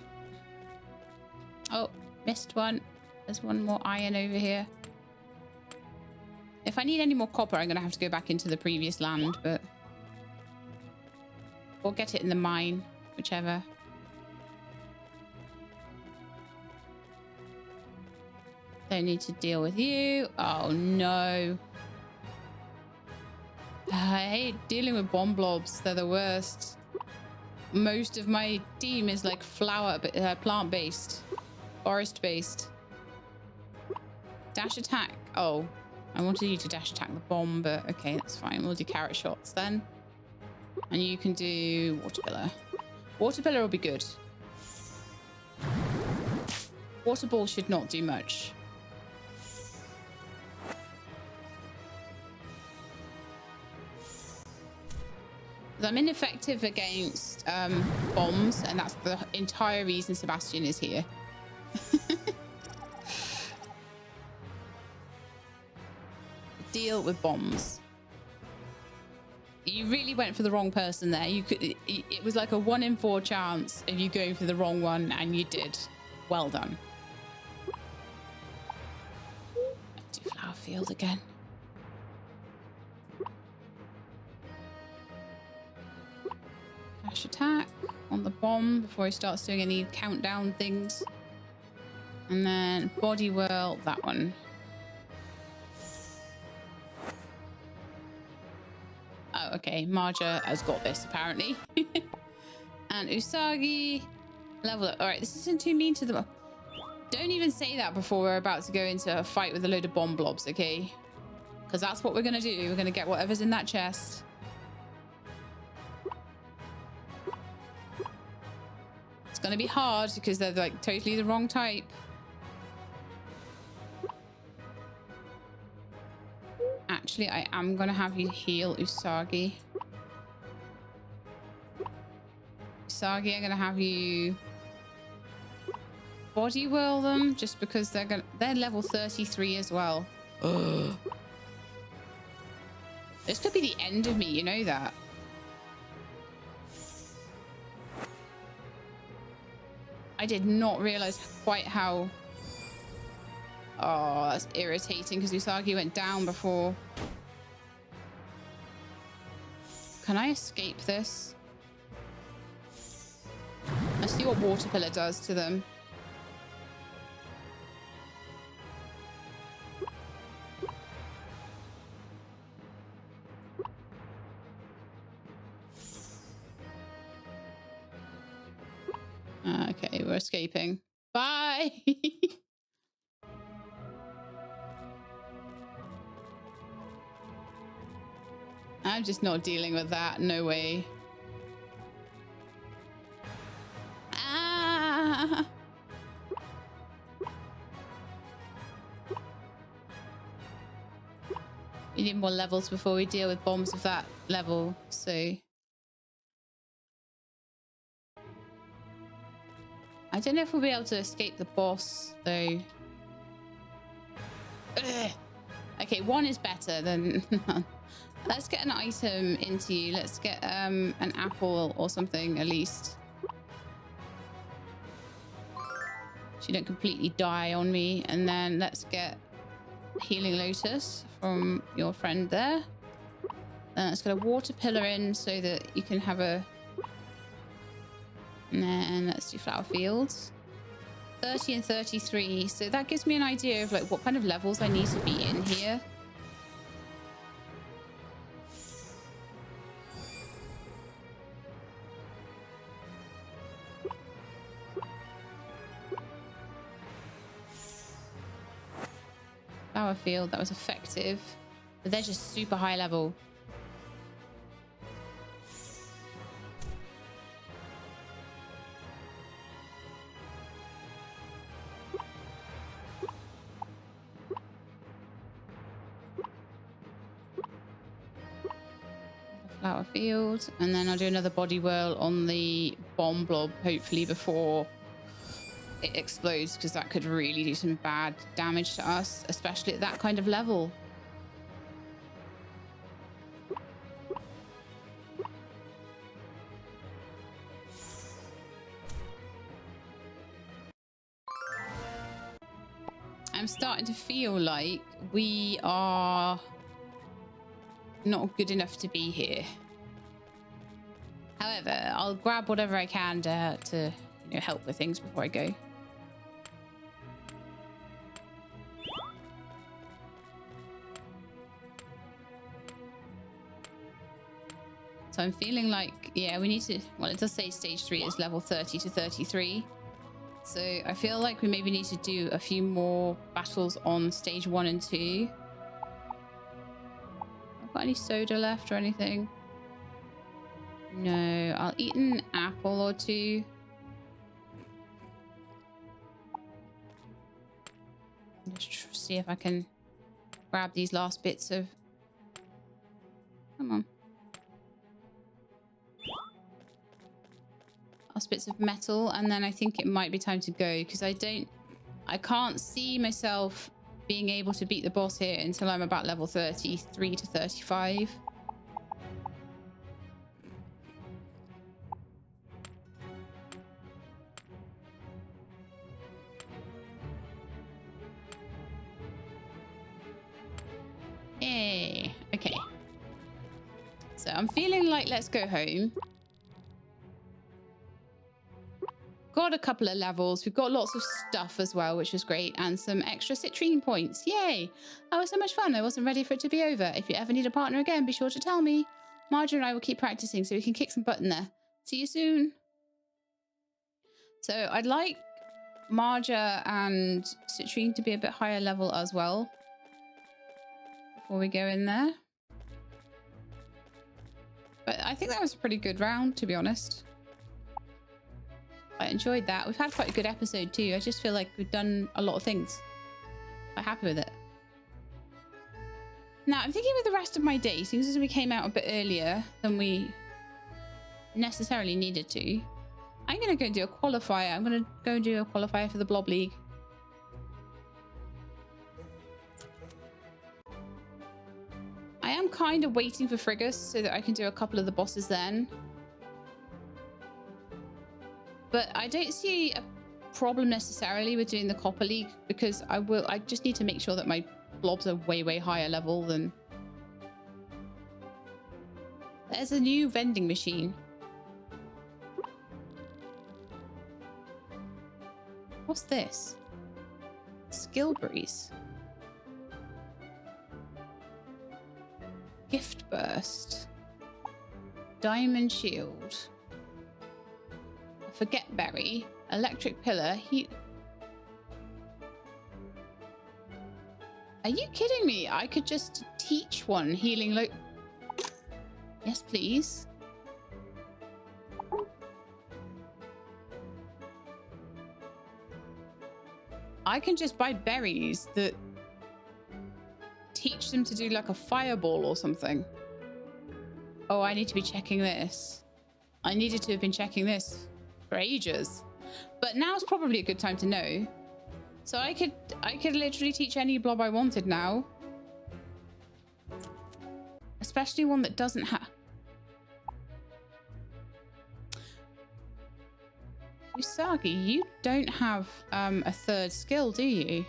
Oh, missed one. There's one more iron over here. If I need any more copper, I'm going to have to go back into the previous land, but... Or get it in the mine, whichever. Don't need to deal with you. Oh, no. I hate dealing with bomb blobs. They're the worst. Most of my team is like plant-based. Forest-based. Dash attack. Oh, I wanted you to dash attack the bomb, but okay, that's fine. We'll do carrot shots then. And you can do water pillar. Water pillar will be good. Water ball should not do much. I'm ineffective against bombs, and that's the entire reason Sebastian is here. Deal with bombs. You really went for the wrong person there. You could. It was like a 1 in 4 chance of you going for the wrong one, and you did. Well done. Do flower field again. Dash attack on the bomb before he starts doing any countdown things. And then body whirl, that one. Oh, okay. Marja has got this, apparently. And Usagi, level up. All right, this isn't too mean to them. Don't even say that before we're about to go into a fight with a load of bomb blobs, okay? Because that's what we're going to do. We're going to get whatever's in that chest. It's going to be hard because they're like totally the wrong type. Actually, I am going to have you heal Usagi. Usagi, I'm going to have you body whirl them just because they're level 33 as well. Ugh. This could be the end of me, you know that. I did not realize quite how... Oh, that's irritating because Usagi went down before. Can I escape this? Let's see what Water Pillar does to them. Okay, we're escaping. Bye! I'm just not dealing with that. No way. Ah! We need more levels before we deal with bombs of that level, so... I don't know if we'll be able to escape the boss, though. Ugh. Okay, one is better than none. Let's get an item into you. Let's get an apple or something, at least. So you don't completely die on me. And then let's get Healing Lotus from your friend there. Then let's get a Water Pillar in so that you can have a... And then let's do Flower Fields. 30 and 33. So that gives me an idea of like what kind of levels I need to be in here. Flower Field, that was effective. But they're just super high level. Flower Field, and then I'll do another body whirl on the bomb blob, hopefully before it explodes, because that could really do some bad damage to us, especially at that kind of level. I'm starting to feel like we are not good enough to be here. However, I'll grab whatever I can to help with things before I go. So I'm feeling like, yeah, we need to, well, it does say stage 3 is level 30 to 33. So I feel like we maybe need to do a few more battles on stage 1 and 2. Got any soda left or anything? No, I'll eat an apple or two. Just see if I can grab these last bits of... Come on. Last bits of metal, and then I think it might be time to go, because I can't see myself being able to beat the boss here until I'm about level 33 to 35. Hey, okay. So I'm feeling like let's go home. Got a couple of levels. We've got lots of stuff as well, which was great, and some extra citrine points. Yay! That was so much fun. I wasn't ready for it to be over. If you ever need a partner again, be sure to tell me. Marjorie and I will keep practicing so we can kick some butt in there. See you soon. So I'd like Marja and Citrine to be a bit higher level as well before we go in there. But I think that was a pretty good round, to be honest. I enjoyed that. We've had quite a good episode too. I just feel like we've done a lot of things. I'm happy with it. Now, I'm thinking with the rest of my day, since as we came out a bit earlier than we necessarily needed to, I'm going to go do a qualifier. I'm going to go do a qualifier for the Blob League. I am kind of waiting for Frigus so that I can do a couple of the bosses then. But I don't see a problem necessarily with doing the Copper League because I just need to make sure that my blobs are way higher level than... There's a new vending machine. What's this? Skillberries. Gift burst. Diamond shield. Forget berry. Electric pillar. Heat. Are you kidding me? I could just teach one healing like... Yes, please. I can just buy berries that teach them to do like a fireball or something. Oh, I need to be checking this. I needed to have been checking this for ages. But now's probably a good time to know. So I could literally teach any blob I wanted now. Especially one that doesn't have... Usagi, you don't have a third skill, do you?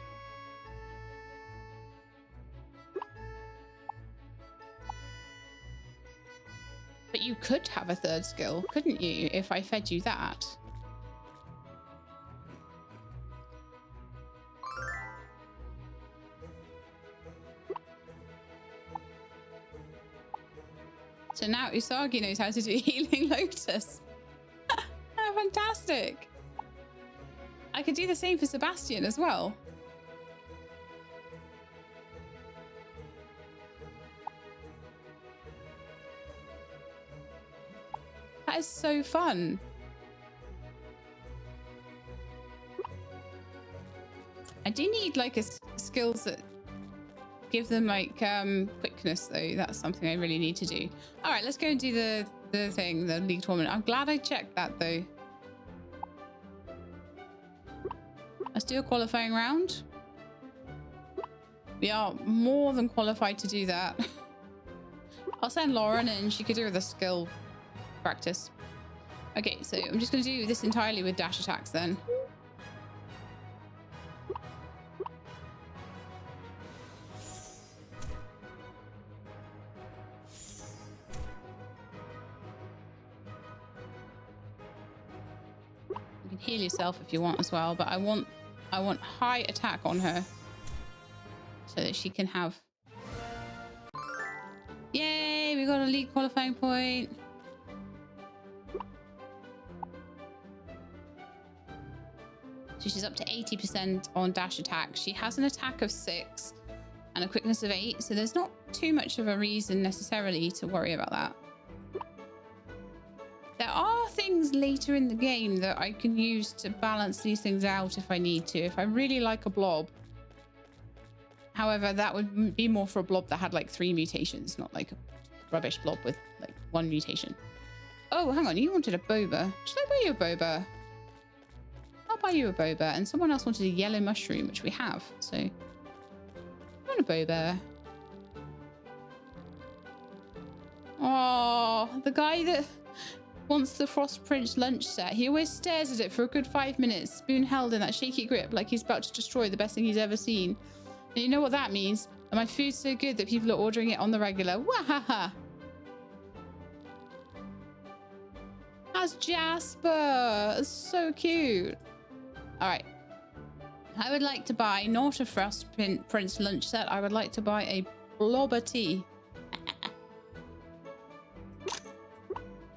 But you could have a third skill, couldn't you, if I fed you that? So now Usagi knows how to do Healing Lotus. Fantastic. I could do the same for Sebastian as well. That is so fun. I do need like skills that give them like quickness though. That's something I really need to do. All right, let's go and do the thing, the league tournament. I'm glad I checked that though. Let's do a qualifying round. We are more than qualified to do that. I'll send Lauren and she could do the skill practice. Okay, so I'm just going to do this entirely with dash attacks then. You can heal yourself if you want as well, but I want high attack on her so that she can have... Yay, we got a league qualifying point. So she's up to 80% on dash attack. She has an attack of 6 and a quickness of 8, so there's not too much of a reason necessarily to worry about that. There are things later in the game that I can use to balance these things out if I need to, if I really like a blob. However, that would be more for a blob that had like 3 mutations, not like a rubbish blob with like 1 mutation. Oh, hang on, you wanted a boba. Should I buy you a boba? I'll buy you a boba. And someone else wanted a yellow mushroom, which we have. So, I want a boba. Oh, the guy that wants the Frost Prince lunch set. He always stares at it for a good 5 minutes, spoon held in that shaky grip like he's about to destroy the best thing he's ever seen. And you know what that means? And my food's so good that people are ordering it on the regular. Wahaha! That's Jasper. That's so cute. All right. I would like to buy not a Frost Prince lunch set. I would like to buy a blobber tea.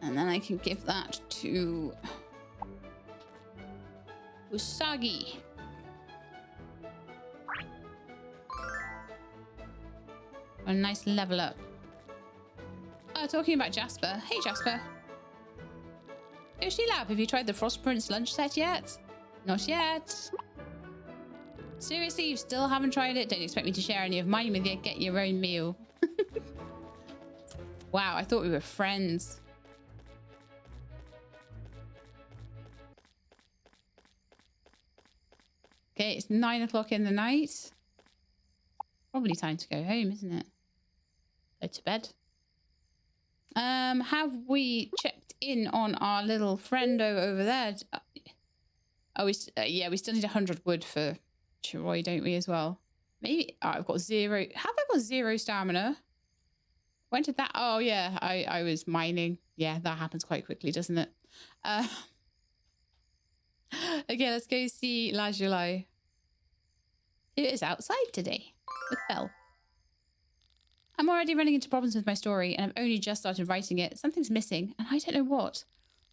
And then I can give that to Usagi. A nice level up. Oh, talking about Jasper. Hey, Jasper. Yoshi Lab, have you tried the Frost Prince lunch set yet? Not yet. Seriously, you still haven't tried it? Don't expect me to share any of mine with you. Get your own meal. Wow, I thought we were friends. Okay, it's 9 o'clock in the night. Probably time to go home, isn't it? Go to bed. Have we checked in on our little friendo over there? Oh, yeah, we still need 100 wood for Troy, don't we, as well? Maybe. Oh, I've got 0. Have I got 0 stamina? When did that? Oh, yeah, I was mining. Yeah, that happens quite quickly, doesn't it? Okay, let's go see La July. Who is outside today with Belle? I'm already running into problems with my story, and I've only just started writing it. Something's missing, and I don't know what.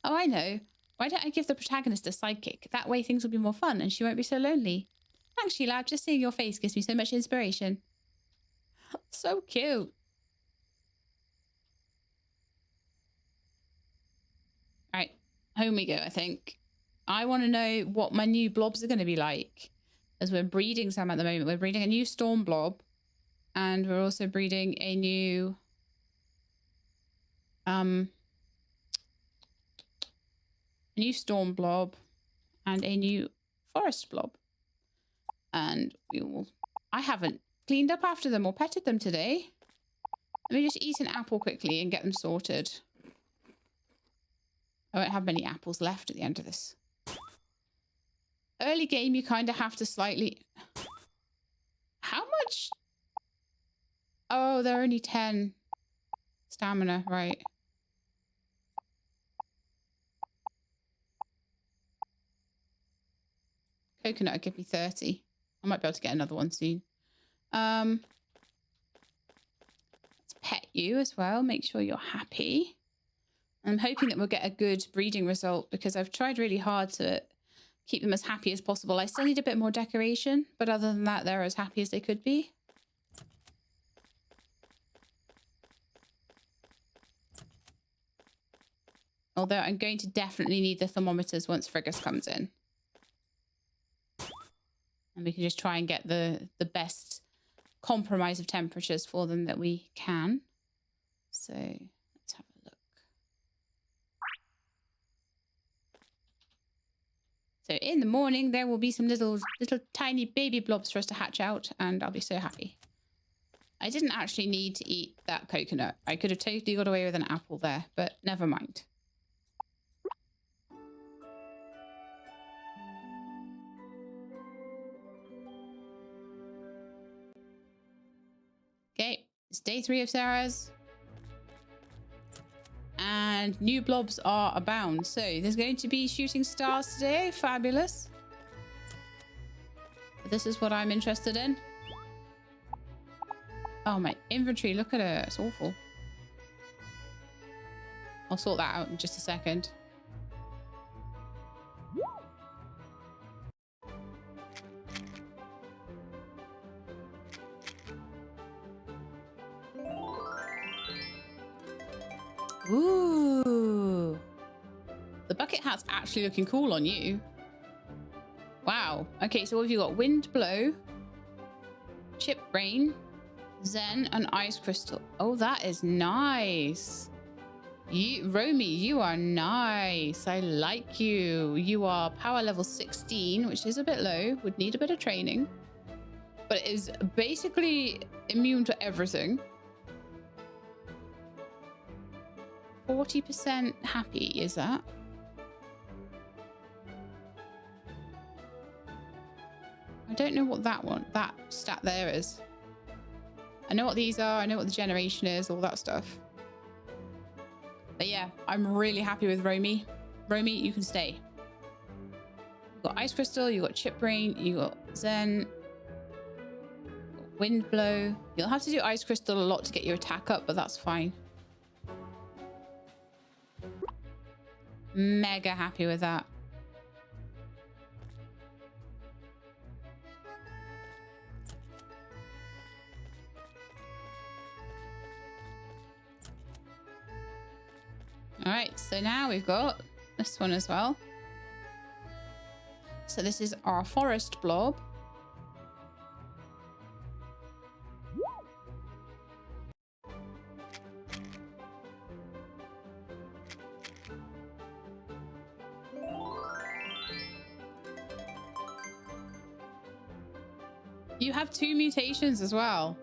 Oh, I know. Why don't I give the protagonist a sidekick? That way things will be more fun, and she won't be so lonely. Thanks, Sheila. Just seeing your face gives me so much inspiration. So cute. All right, home we go, I think. I want to know what my new blobs are going to be like, as we're breeding some at the moment. We're breeding a new storm blob, and we're also breeding a new storm blob and a new forest blob. And I haven't cleaned up after them or petted them today. Let me just eat an apple quickly and get them sorted. I won't have many apples left at the end of this. Early game, you kind of have to slightly... How much? Oh, they're only 10 stamina, right. Coconut will give me 30. I might be able to get another one soon. Let's pet you as well. Make sure you're happy. I'm hoping that we'll get a good breeding result because I've tried really hard to keep them as happy as possible. I still need a bit more decoration, but other than that, they're as happy as they could be. Although I'm going to definitely need the thermometers once Frigus comes in. And we can just try and get the best compromise of temperatures for them that we can. So let's have a look. So in the morning, there will be some little tiny baby blobs for us to hatch out, and I'll be so happy. I didn't actually need to eat that coconut. I could have totally got away with an apple there, but never mind. Okay, it's day 3 of Sarah's. And new blobs are abound. So there's going to be shooting stars today. Fabulous. But this is what I'm interested in. Oh, my inventory. Look at it. It's awful. I'll sort that out in just a second. Ooh. The bucket hat's actually looking cool on you. Wow. Okay, so what have you got? Wind blow, chip rain, zen, and ice crystal. Oh, that is nice. Romy, you are nice. I like you. You are power level 16, which is a bit low. Would need a bit of training. But it is basically immune to everything. 40% happy, is that? I don't know what that stat there is. I know what these are. I know what the generation is, all that stuff. But yeah, I'm really happy with Romy. Romy, you can stay. You've got ice crystal, you've got chip rain, you got zen, wind blow. You'll have to do ice crystal a lot to get your attack up, but that's fine. Mega happy with that. All right, so now we've got this one as well. So this is our forest blob. You have 2 mutations as well.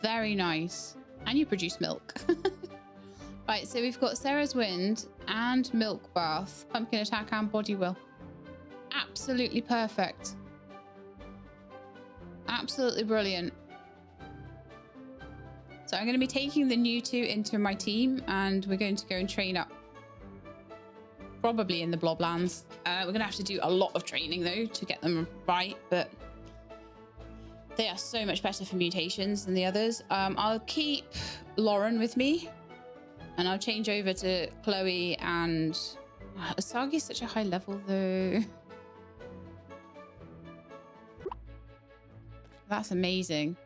Very nice. And you produce milk. Right, so we've got Sarah's Wind and Milk Bath, Pumpkin Attack and Body Will. Absolutely perfect. Absolutely brilliant. So I'm going to be taking the new 2 into my team and we're going to go and train up. Probably in the Bloblands. We're going to have to do a lot of training though to get them right, but they are so much better for mutations than the others. I'll keep Lauren with me and I'll change over to Chloe and Usagi is such a high level though. That's amazing.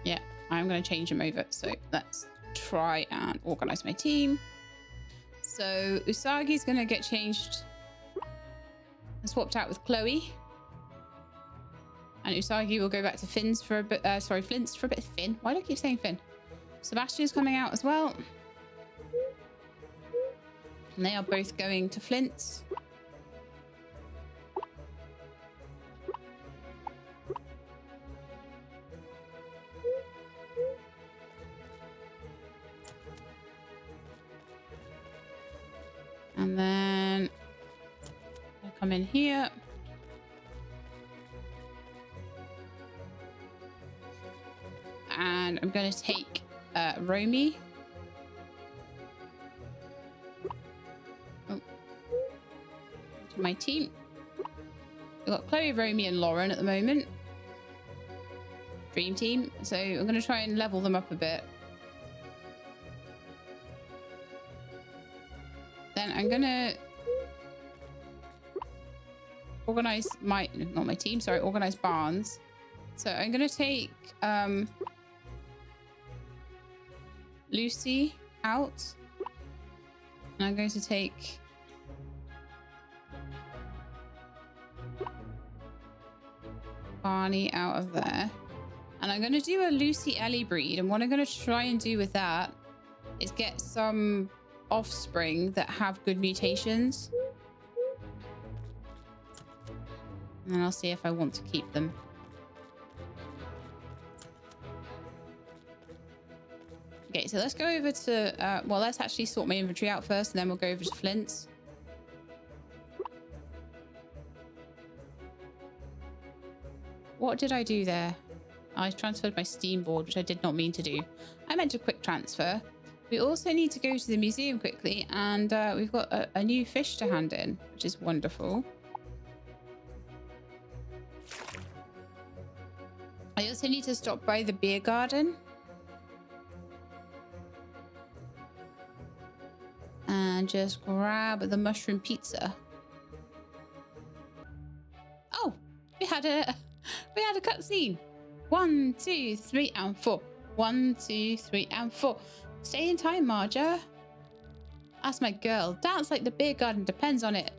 Yeah, I'm going to change him over. So let's try and organize my team. So Usagi's going to get changed and swapped out with Chloe. And Usagi will go back to Finn's for a bit. Sorry, Flint's for a bit. Finn. Why do I keep saying Finn? Sebastian's coming out as well. And they are both going to Flint's. And then I'll come in here. And I'm going to take Romy. To my team. We've got Chloe, Romy, and Lauren at the moment. Dream team. So I'm going to try and level them up a bit. Then I'm going to organize my, not my team, sorry, organize barns. So I'm going to take Lucy out. And I'm going to take Barney out of there. And I'm going to do a Lucy Ellie breed. And what I'm going to try and do with that is get some offspring that have good mutations. And then I'll see if I want to keep them. Okay, so let's go over to, well, let's actually sort my inventory out first, and then we'll go over to Flint's. What did I do there? I transferred my Steam board, which I did not mean to do. I meant to quick transfer. We also need to go to the museum quickly, and we've got a new fish to hand in, which is wonderful. I also need to stop by the beer garden. And just grab the mushroom pizza. Oh, we had a cutscene. 1, 2, 3, and 4. 1, 2, 3, and 4. Stay in time, Marja. That's my girl. Dance like the beer garden depends on it.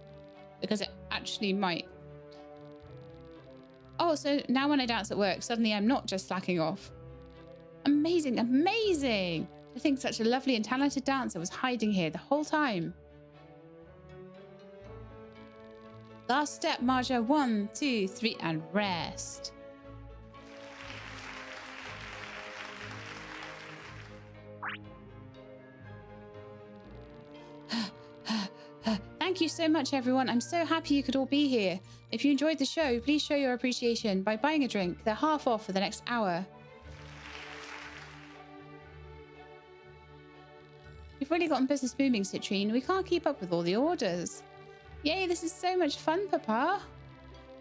Because it actually might. Oh, so now when I dance at work, suddenly I'm not just slacking off. Amazing, amazing. I think such a lovely and talented dancer was hiding here the whole time. Last step, Marja. 1, 2, 3, and rest. Thank you so much, everyone. I'm so happy you could all be here. If you enjoyed the show, please show your appreciation by buying a drink. They're half off for the next hour. We've really gotten business booming, Citrine. We can't keep up with all the orders. Yay, this is so much fun, Papa.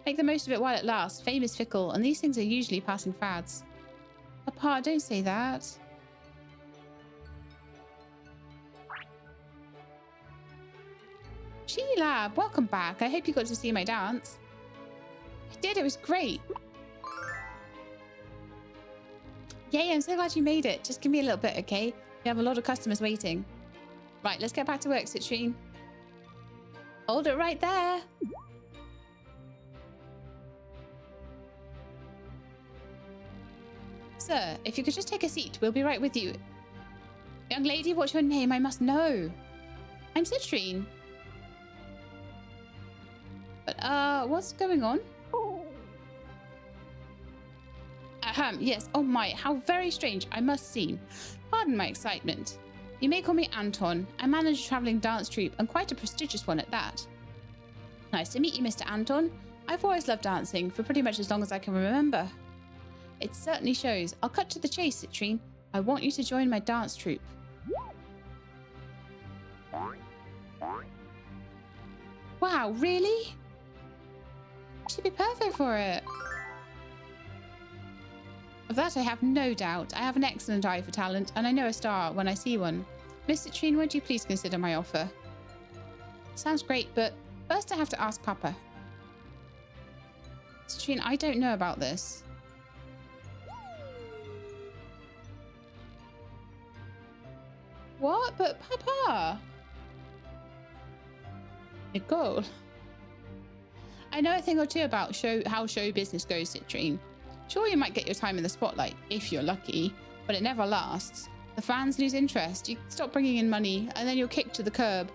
Make the most of it while it lasts. Fame is fickle, and these things are usually passing fads. Papa, don't say that. Sheila, welcome back. I hope you got to see my dance. I did, it was great. Yay, I'm so glad you made it. Just give me a little bit, okay? We have a lot of customers waiting. Right, let's get back to work, Citrine. Hold it right there. Sir, if you could just take a seat, we'll be right with you. Young lady, what's your name? I must know. I'm Citrine. But, what's going on? Yes. Oh my, how very strange. I must seem. Pardon my excitement. You may call me Anton. I manage a traveling dance troupe, and quite a prestigious one at that. Nice to meet you, Mr. Anton. I've always loved dancing for pretty much as long as I can remember. It certainly shows. I'll cut to the chase, Citrine. I want you to join my dance troupe. Wow, really? She'd be perfect for it. Of that I have no doubt. I have an excellent eye for talent, and I know a star when I see one. Miss Citrine, would you please consider my offer? Sounds great, but first I have to ask Papa. Citrine, I don't know about this. What? But Papa! Nicole. I know a thing or two about how show business goes, Citrine. Sure, you might get your time in the spotlight, if you're lucky, but it never lasts. The fans lose interest, you stop bringing in money, and then you're kicked to the curb.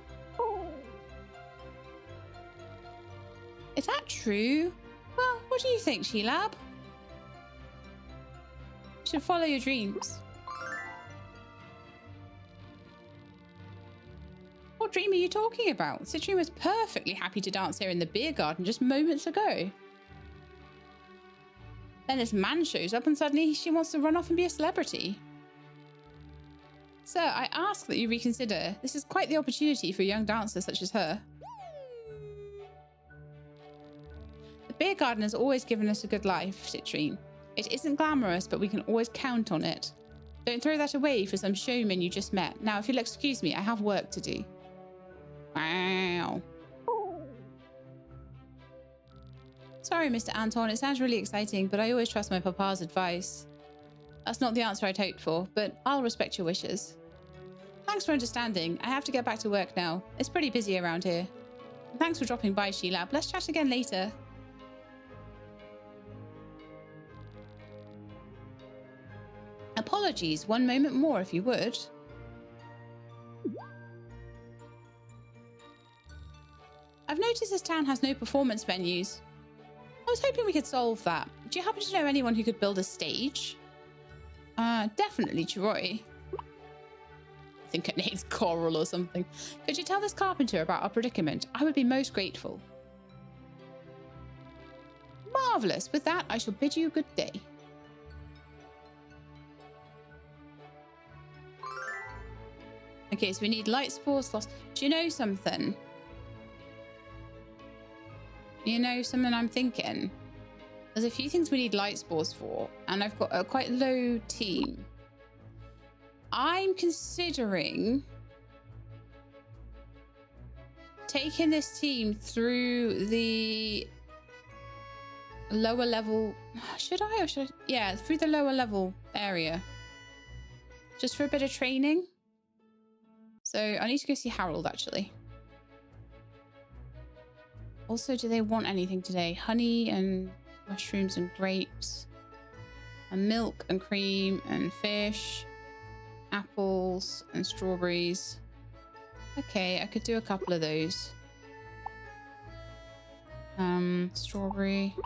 Is that true? Well, what do you think, Sheilab? You should follow your dreams. What dream are you talking about? Citrine was perfectly happy to dance here in the beer garden just moments ago. Then this man shows up and suddenly she wants to run off and be a celebrity. Sir, I ask that you reconsider. This is quite the opportunity for a young dancer such as her. The beer garden has always given us a good life, Citrine. It isn't glamorous, but we can always count on it. Don't throw that away for some showman you just met. Now, if you'll excuse me, I have work to do. Wow. Sorry, Mr. Anton, it sounds really exciting, but I always trust my papa's advice. That's not the answer I'd hoped for, but I'll respect your wishes. Thanks for understanding. I have to get back to work now. It's pretty busy around here. Thanks for dropping by, Sheilab. Let's chat again later. Apologies, one moment more if you would. I've noticed this town has no performance venues. I was hoping we could solve that. Do you happen to know anyone who could build a stage? Definitely Troy. I think her name's Coral or something. Could you tell this carpenter about our predicament? I would be most grateful. Marvellous. With that, I shall bid you good day. Okay, so we need light spores, slots. Do you know something? You know something I'm thinking? There's a few things we need light spores for, and I've got a quite low team. I'm considering taking this team through the lower level. Should I or should I? Yeah, through the lower level area. Just for a bit of training. So I need to go see Harold actually. Also, do they want anything today? Honey and mushrooms and grapes. And milk and cream and fish. Apples and strawberries. Okay, I could do a couple of those. Strawberry.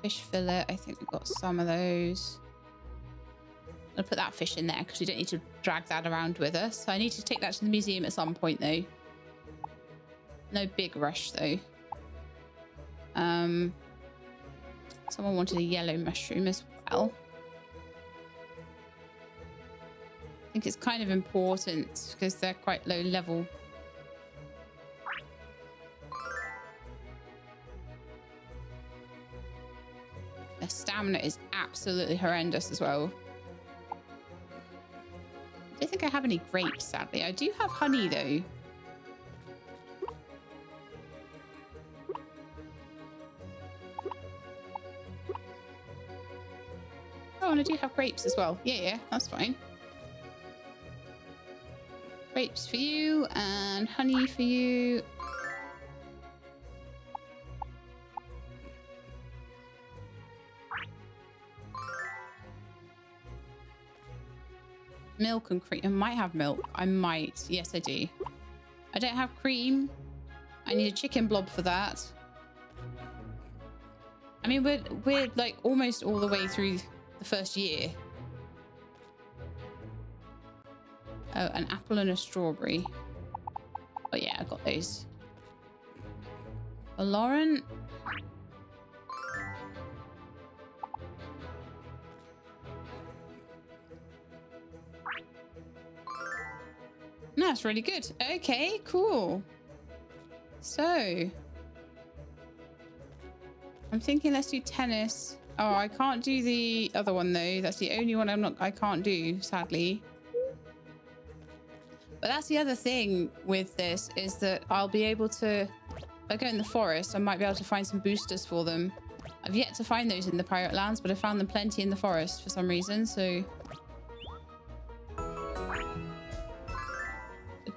Fish fillet. I think we've got some of those. I'll put that fish in there because we don't need to drag that around with us. So I need to take that to the museum at some point though. No big rush though. Someone wanted a yellow mushroom as well. I think it's kind of important because they're quite low level. Their stamina is absolutely horrendous as well. I don't think I have any grapes, sadly. I do have honey though. Oh, and I do have grapes as well. Yeah, that's fine. Grapes for you and honey for you. milk and cream. I might have milk. I might. Yes, I do. I don't have cream. I need a chicken blob for that. I mean, we're like almost all the way through the first year. Oh, an apple and a strawberry. Oh yeah, I got those. For Lauren. No, that's really good. Okay, cool. So I'm thinking let's do tennis. Oh, I can't do the other one though. That's the only one I can't do, sadly. But that's the other thing with this is that I'll be able to, if I go in the forest, I might be able to find some boosters for them. I've yet to find those in the Pirate Lands, but I found them plenty in the forest for some reason, so a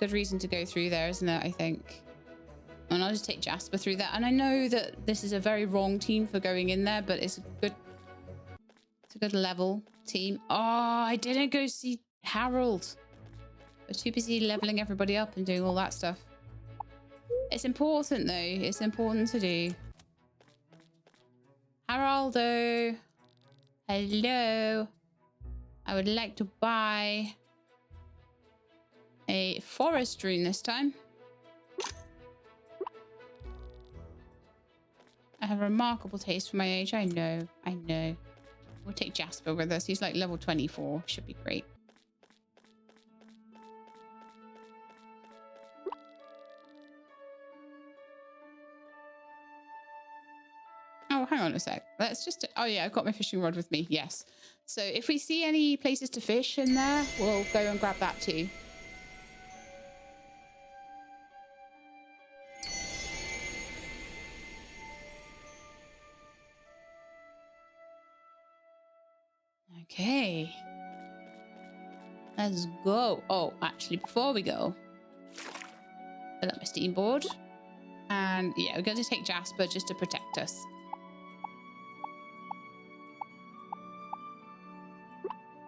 good reason to go through there, isn't it, I think? And I'll just take Jasper through that. And I know that this is a very wrong team for going in there, but it's a good level team. Oh, I didn't go see Harold. I was too busy leveling everybody up and doing all that stuff. It's important though. It's important to do. Haroldo. Hello. I would like to buy a forest rune this time. I have a remarkable taste for my age. I know. I know. We'll take Jasper with us. He's like level 24. Should be great. Oh, hang on a sec. Let's just... Oh, yeah, I've got my fishing rod with me. Yes. So if we see any places to fish in there, we'll go and grab that too. Okay. Let's go. Oh, actually, before we go, fill up my steam board. And yeah, we're going to take Jasper just to protect us.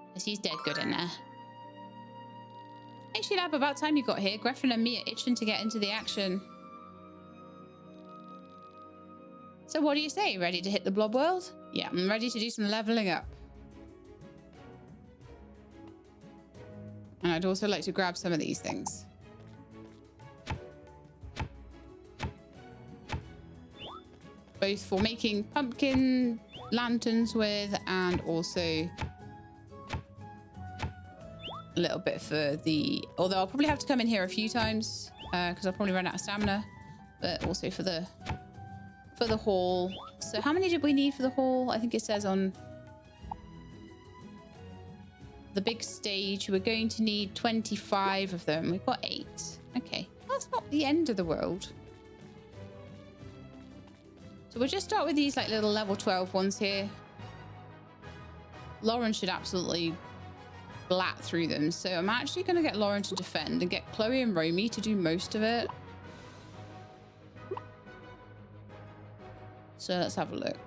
Because he's dead good in there. Hey, Sheelab, about time you got here. Griffin and me are itching to get into the action. So what do you say? Ready to hit the blob world? Yeah, I'm ready to do some leveling up. And I'd also like to grab some of these things. Both for making pumpkin lanterns with and also a little bit for the... Although I'll probably have to come in here a few times because I'll probably run out of stamina. But also for the haul. So how many did we need for the haul? I think it says on the big stage we're going to need 25 of them. We've got 8. Okay, that's not the end of the world. So we'll just start with these like little level 12 ones here. Lauren should absolutely blat through them. So I'm actually going to get Lauren to defend and get Chloe and Romy to do most of it. So let's have a look.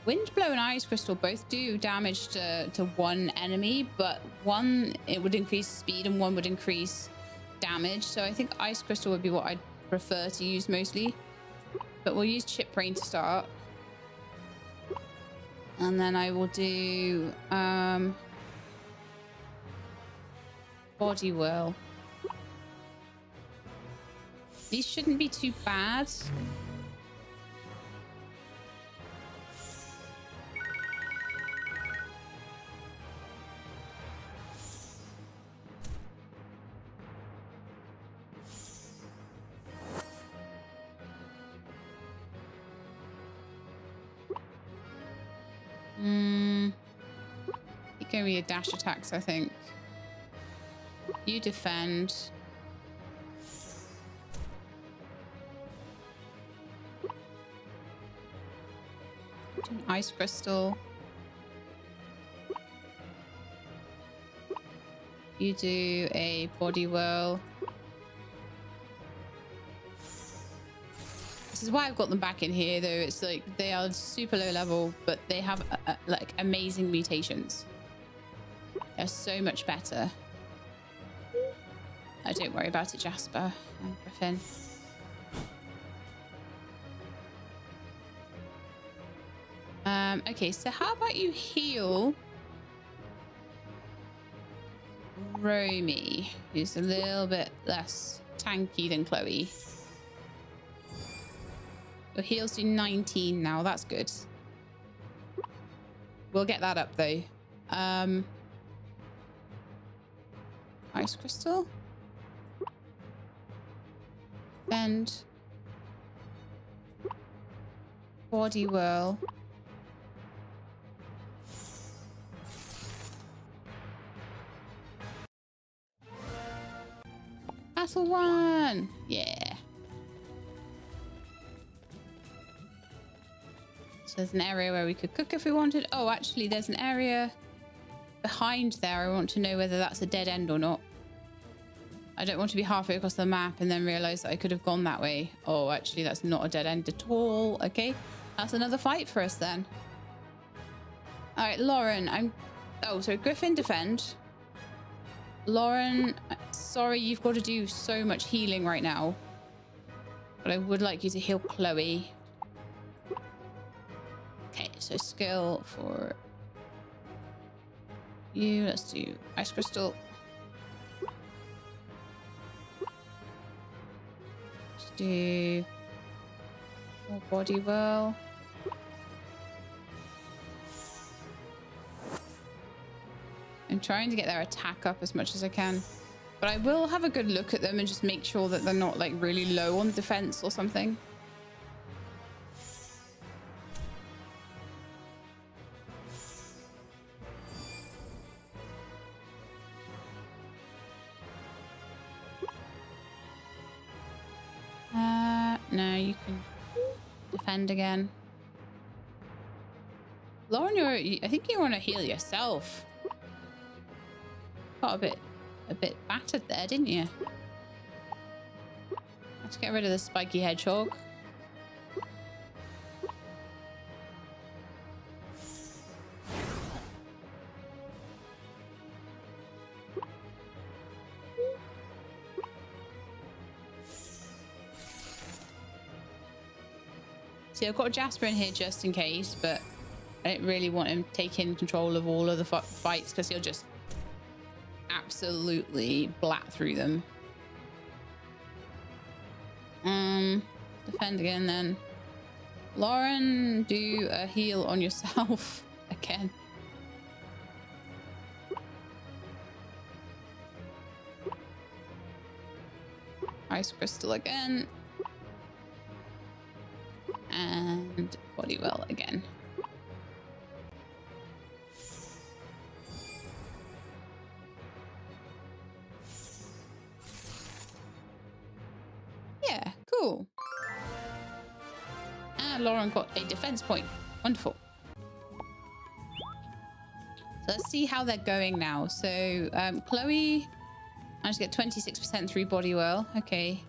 Windblow and Ice Crystal both do damage to one enemy, but one, it would increase speed and one would increase damage. So I think Ice Crystal would be what I'd prefer to use mostly. But we'll use Chip Brain to start. And then I will do Body Whirl. These shouldn't be too bad. You're going to be a dash attacks, I think. You defend. Do an Ice Crystal. You do a Body Whirl. This is why I've got them back in here, though. It's like they are super low level, but they have like amazing mutations. They're so much better. Oh, don't worry about it, Jasper and Griffin. Okay, so how about you heal Romy, who's a little bit less tanky than Chloe. Her heals do 19 now. That's good. We'll get that up though. Ice crystal. And body whirl. Battle 1. Yeah. So there's an area where we could cook if we wanted. Oh, actually, there's an area behind there. I want to know whether that's a dead end or not. I don't want to be halfway across the map and then realize that I could have gone that way. Oh, actually, that's not a dead end at all. Okay, that's another fight for us then. All right, Lauren, oh, so Griffin defend. Lauren, sorry, you've got to do so much healing right now. But I would like you to heal Chloe. Okay, so skill for you. Let's do ice crystal. Let's do more body whirl. I'm trying to get their attack up as much as I can, but I will have a good look at them and just make sure that they're not like really low on defense or something. No, you can defend again. Lauren, I think you want to heal yourself. Got a bit battered there, didn't you? Let's get rid of the spiky hedgehog. See, I've got Jasper in here just in case, but I don't really want him taking control of all of the fights because he'll just absolutely blat through them. Defend again then. Lauren, do a heal on yourself again. Ice crystal again. And body well again. Yeah, cool. And Lauren got a defense point. Wonderful. So let's see how they're going now. So Chloe managed to get 26% through body whirl. Okay.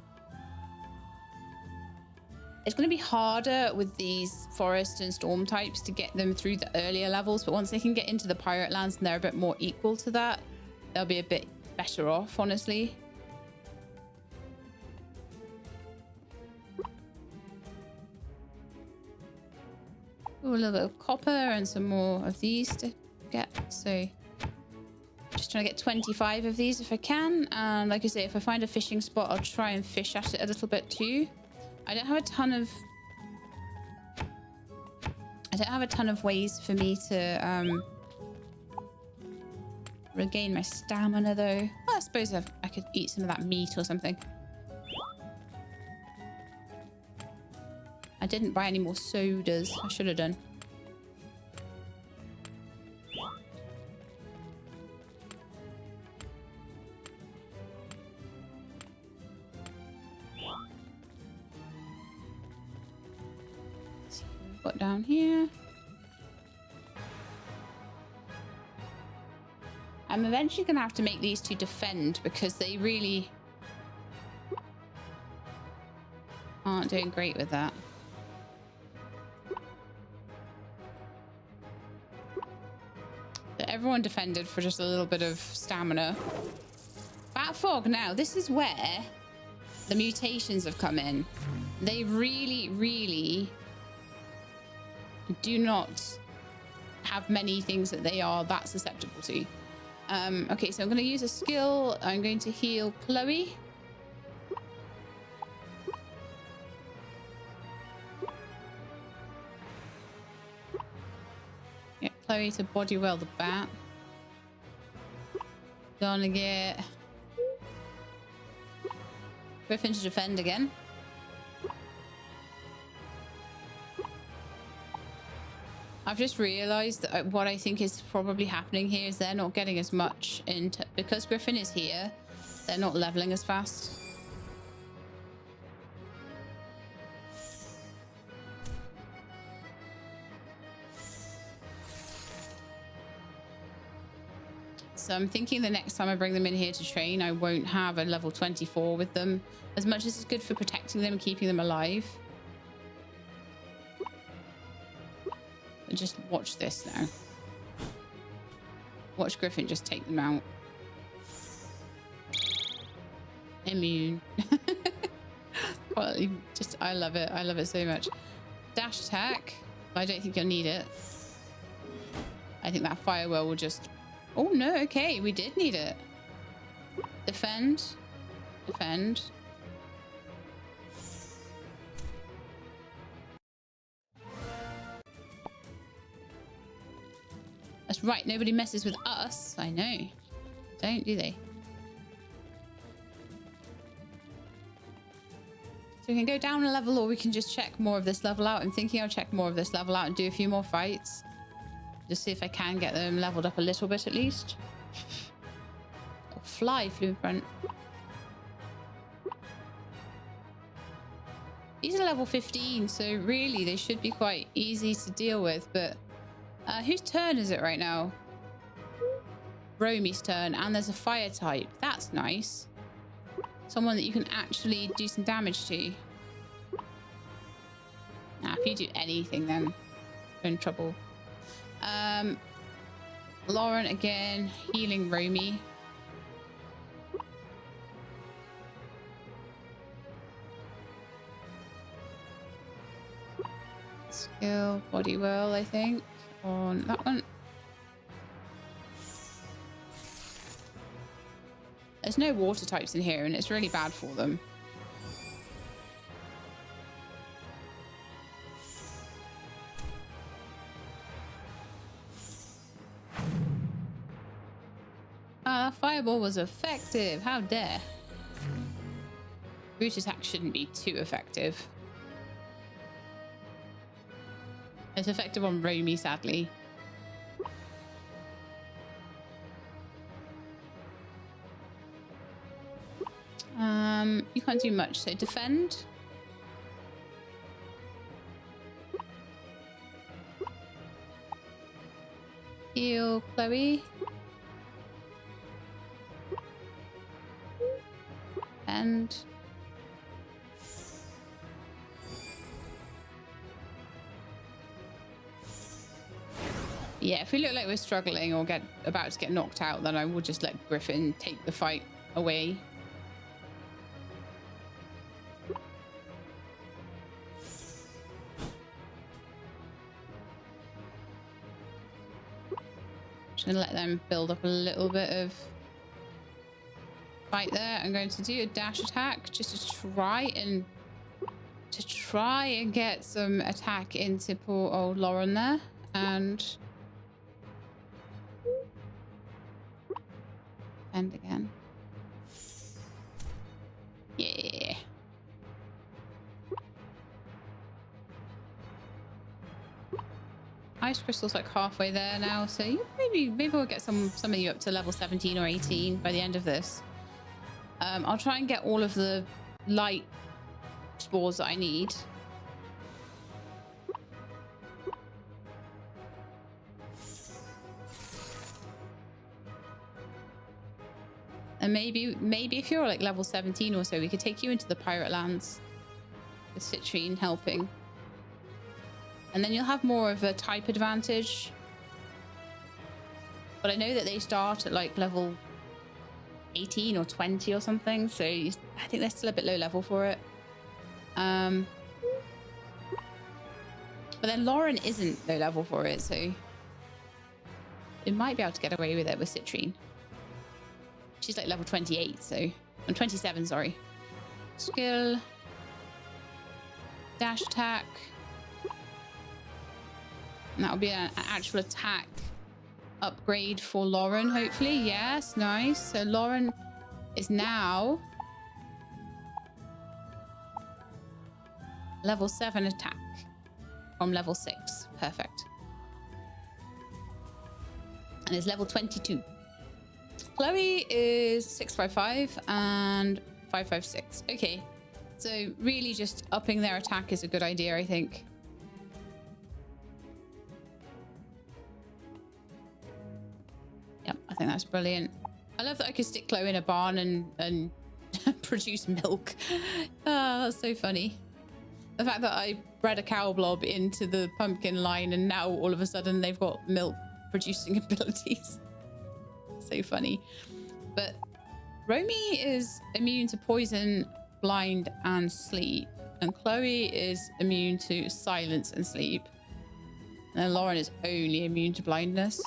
It's going to be harder with these forest and storm types to get them through the earlier levels, but once they can get into the pirate lands and they're a bit more equal to that, they'll be a bit better off, honestly. Ooh, a little bit of copper and some more of these to get. So just trying to get 25 of these if I can. And like I say, if I find a fishing spot, I'll try and fish at it a little bit too. I don't have a ton of ways for me to regain my stamina though. Well, I suppose I could eat some of that meat or something. I didn't buy any more sodas. I should have done. Got down here. I'm eventually gonna have to make these two defend because they really aren't doing great with that. everyone defended for just a little bit of stamina. Bat Fog now, this is where the mutations have come in. They really, really do not have many things that they are that susceptible to. Okay, so I'm going to use a skill. I'm going to heal Chloe. Get Chloe to body well the bat. Gonna get Griffin to defend again. I've just realized that what I think is probably happening here is they're not getting as much into, because Griffin is here, they're not leveling as fast. So I'm thinking the next time I bring them in here to train, I won't have a level 24 with them. As much as it's good for protecting them and keeping them alive. But just watch this now. Watch Griffin just take them out. Immune. Well, just, I love it. I love it so much. Dash attack. I don't think you'll need it. I think that firewall will just... Oh, no. Okay, we did need it. Defend. Defend. That's right. Nobody messes with us. I know. Don't, do they? So we can go down a level, or we can just check more of this level out. I'm thinking I'll check more of this level out and do a few more fights. Just see if I can get them leveled up a little bit at least. Oh, fly flew in front. These are level 15, so really they should be quite easy to deal with. But whose turn is it right now? Romy's turn, and there's a fire type. That's nice. Someone that you can actually do some damage to. Nah, if you do anything, then you're in trouble. Lauren again, healing Romy. Skill body well, I think, on that one. There's no water types in here, and it's really bad for them. Fireball was effective. How dare. Root attack shouldn't be too effective. It's effective on Romy, sadly. You can't do much, so defend. Heal Chloe. And yeah, if we look like we're struggling or about to get knocked out, then I will just let Griffin take the fight away. Just gonna let them build up a little bit of fight there. I'm going to do a dash attack just to try and get some attack into poor old Lauren there. And end again. Yeah. Ice crystal's like halfway there now, so maybe we'll get some of you up to level 17 or 18 by the end of this. I'll try and get all of the light spores that I need. And maybe if you're like level 17 or so, we could take you into the pirate lands with Citrine helping. And then you'll have more of a type advantage. But I know that they start at like level 18 or 20 or something. So I think they're still a bit low level for it. But then Lauren isn't low level for it. So it might be able to get away with it with Citrine. She's like level 28. So I'm 27, sorry. Skill. Dash attack. And that'll be an actual attack upgrade for Lauren, hopefully. Yes, nice. So Lauren is now level 7 attack from level 6. Perfect. And is level 22. Chloe is 655 and 556. Okay. So really just upping their attack is a good idea, I think. Yep, I think that's brilliant. I love that I could stick Chloe in a barn and produce milk. Oh, that's so funny. The fact that I bred a cow blob into the pumpkin line and now all of a sudden they've got milk producing abilities. So funny. But Romy is immune to poison, blind, and sleep. And Chloe is immune to silence and sleep. And then Lauren is only immune to blindness.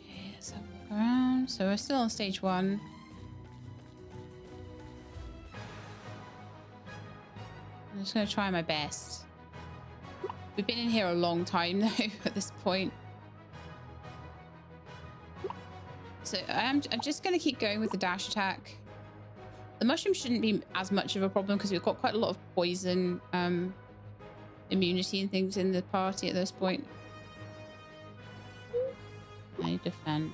Okay, let's have a look around. So we're still on stage 1. I'm just going to try my best. We've been in here a long time though at this point. So I'm just going to keep going with the dash attack. The mushroom shouldn't be as much of a problem because we've got quite a lot of poison immunity and things in the party at this point. I defend.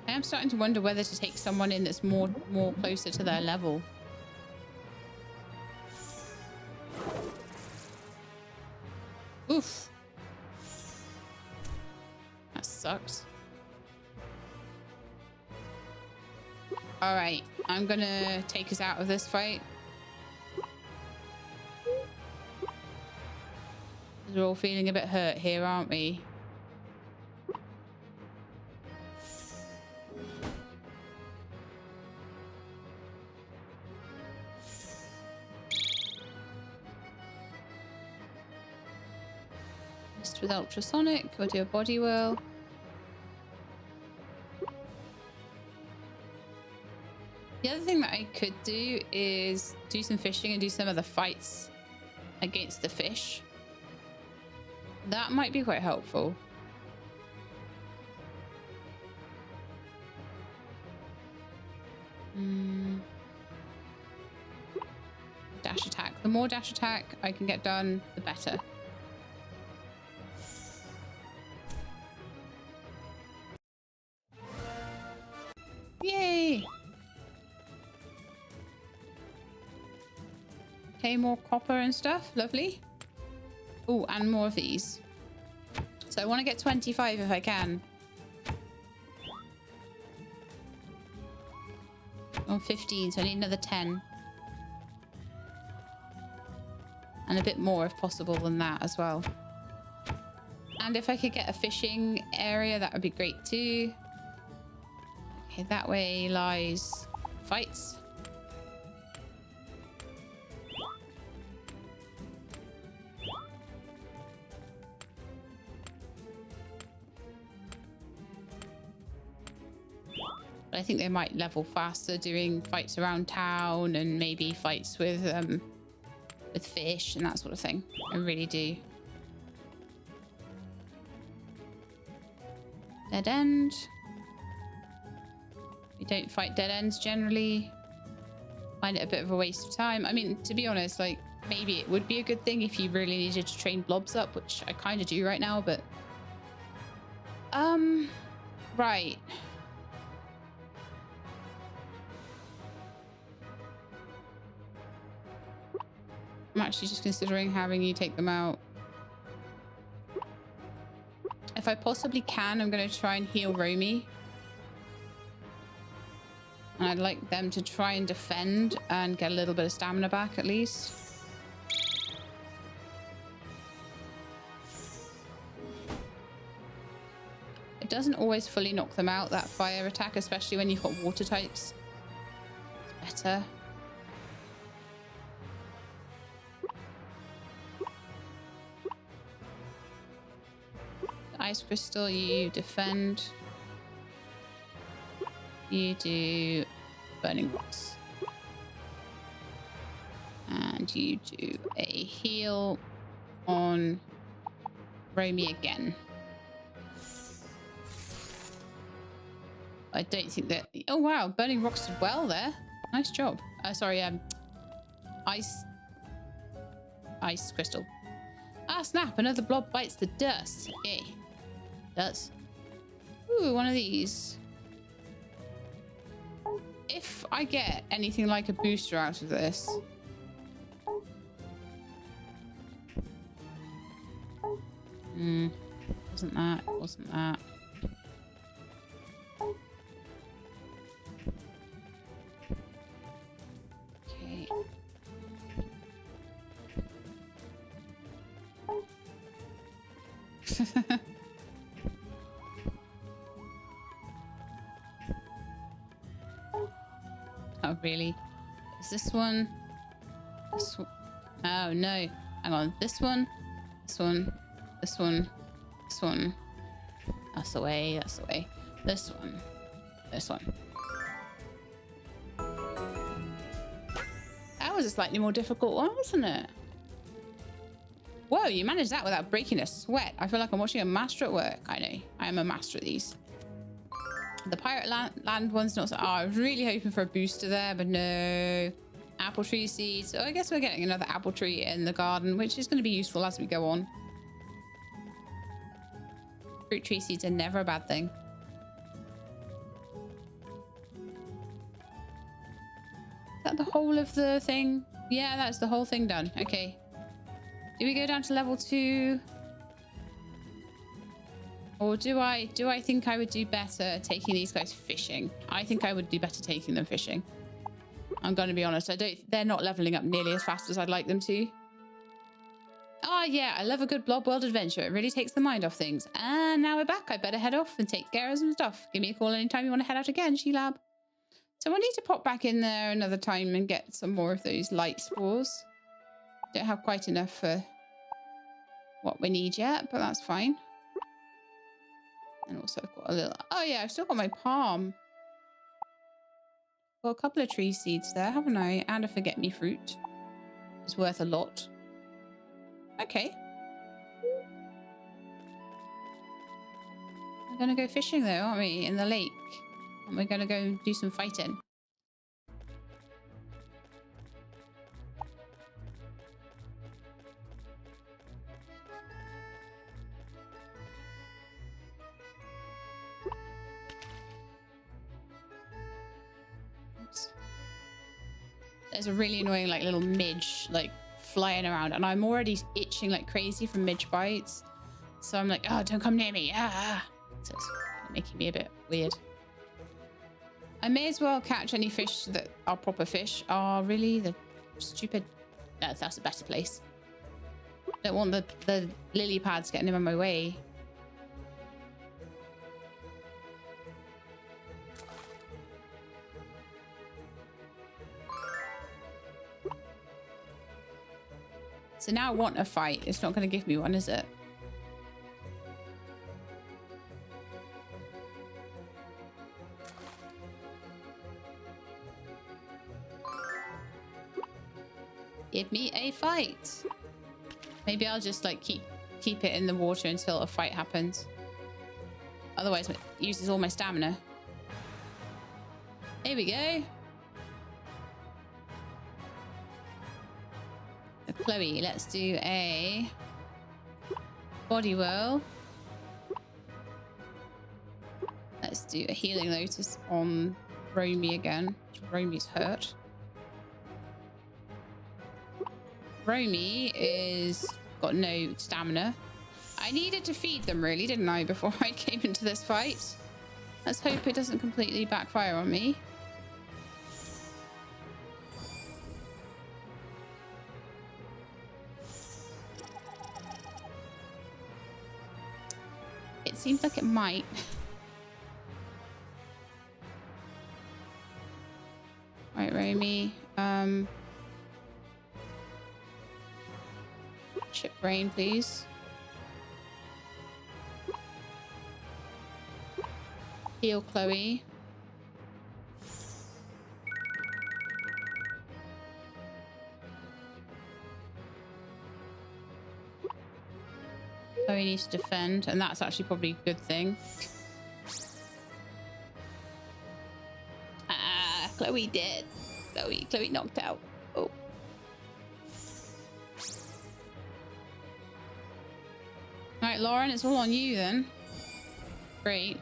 I am starting to wonder whether to take someone in that's more closer to their level. Oof. That sucks. All right, I'm gonna take us out of this fight. We're all feeling a bit hurt here, aren't we? With ultrasonic, we'll do a body whirl. The other thing that I could do is do some fishing and do some of the fights against the fish. That might be quite helpful. Dash attack. The more dash attack I can get done, the better. Yay! Okay, more copper and stuff. Lovely. Oh, and more of these. So I want to get 25 if I can. Oh, 15, so I need another 10. And a bit more if possible than that as well. And if I could get a fishing area, that would be great too. Okay, that way lies fights. But I think they might level faster doing fights around town and maybe fights with fish and that sort of thing. I really do. Dead end. We don't fight dead ends generally. Find it a bit of a waste of time. I mean, to be honest, like, maybe it would be a good thing if you really needed to train blobs up, which I kind of do right now, but... Right. I'm actually just considering having you take them out. If I possibly can, I'm going to try and heal Romy. And I'd like them to try and defend and get a little bit of stamina back at least. It doesn't always fully knock them out, that fire attack, especially when you've got water types. It's better. Ice crystal, you defend. You do burning rocks. And you do a heal on Romy again. I don't think that... Oh, wow. Burning rocks did well there. Nice job. Sorry, ice crystal. Ah, snap. Another blob bites the dust. Yay. Does. Ooh, one of these. If I get anything like a booster out of this... Wasn't that. Wasn't that. Okay. Oh, really? Is this one? This one? Oh, no. Hang on. This one? This one? This one? This one? That's the way. That's the way. This one. This one. That was a slightly more difficult one, wasn't it? Whoa, you managed that without breaking a sweat. I feel like I'm watching a master at work. I know. I am a master at these. The pirate land one's not so... Oh, I was really hoping for a booster there, but no. Apple tree seeds. So I guess we're getting another apple tree in the garden, which is going to be useful as we go on. Fruit tree seeds are never a bad thing. Is that the whole of the thing? Yeah, that's the whole thing done. Okay. Do we go down to level 2? Or do I think I would do better taking these guys fishing? I think I would do better taking them fishing. I'm going to be honest. They're not leveling up nearly as fast as I'd like them to. Oh, yeah. I love a good blob world adventure. It really takes the mind off things. And now we're back. I better head off and take care of some stuff. Give me a call anytime you want to head out again, She-Lab. So I need to pop back in there another time and get some more of those light spores. Don't have quite enough for what we need yet, but that's fine. And also I've got a little... Oh, yeah. I've still got my palm. Got a couple of tree seeds there, haven't I? And a forget-me-fruit. It's worth a lot. Okay. We're going to go fishing, though, aren't we? In the lake. And we're going to go do some fighting. There's a really annoying like little midge like flying around, and I'm already itching like crazy from midge bites, so I'm like, oh, don't come near me. Ah, so it's making me a bit weird. I may as well catch any fish that are proper fish. Oh, really? The stupid... No, that's a better place. Don't want the lily pads getting in my way. So now I want a fight. It's not going to give me one, is it? Give me a fight. Maybe I'll just like keep it in the water until a fight happens. Otherwise it uses all my stamina. Here we go. Chloe, let's do a body whirl. Let's do a healing lotus on Romy again. Romy's hurt. Romy is got no stamina. I needed to feed them really, didn't I, before I came into this fight? Let's hope it doesn't completely backfire on me. It seems like it might. Right, Romy. Chip brain, please. Heal Chloe. Chloe needs to defend, and that's actually probably a good thing. Ah, Chloe dead. Chloe knocked out. Oh. Alright, Lauren, it's all on you then. Great.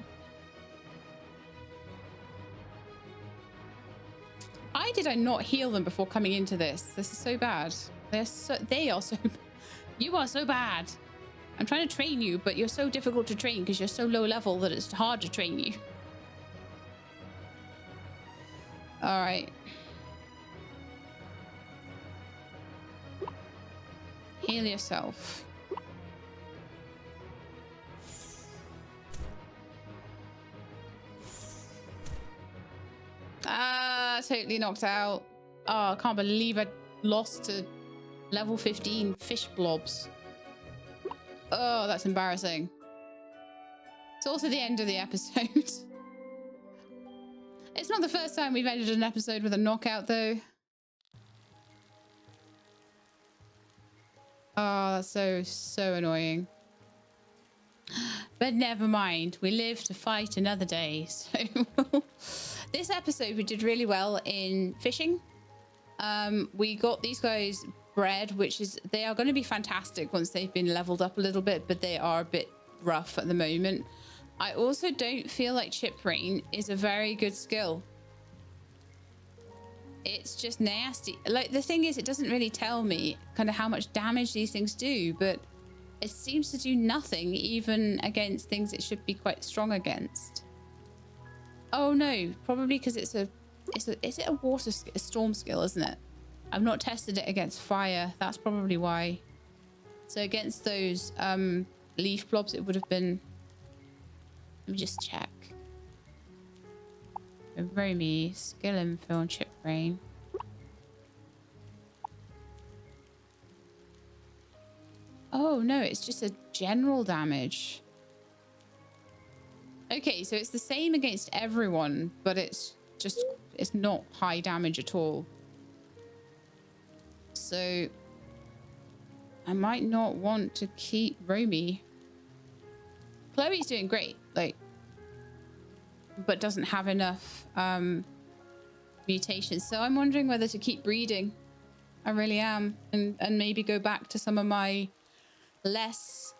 Why did I not heal them before coming into this? This is so bad. They are so you are so bad. I'm trying to train you, but you're so difficult to train because you're so low level that it's hard to train you. All right. Heal yourself. Ah, totally knocked out. Oh, I can't believe I lost to level 15 fish blobs. Oh, that's embarrassing. It's also the end of the episode. It's not the first time we've ended an episode with a knockout, though. Oh, that's so annoying. But never mind. We live to fight another day. So this episode, we did really well in fishing. We got these guys bread, which is, they are going to be fantastic once they've been leveled up a little bit, but they are a bit rough at the moment. I also don't feel like chip rain is a very good skill. It's just nasty. Like, the thing is, it doesn't really tell me kind of how much damage these things do, but it seems to do nothing even against things it should be quite strong against. Oh no, probably because is it a storm skill, isn't it? I've not tested it against fire. That's probably why. So against those leaf blobs, it would have been. Let me just check. Romy, skill info on chip brain. Oh no, it's just a general damage. Okay, so it's the same against everyone, but it's not high damage at all. So I might not want to keep Romy. Chloe's doing great, like, but doesn't have enough mutations. So I'm wondering whether to keep breeding. I really am, and maybe go back to some of my less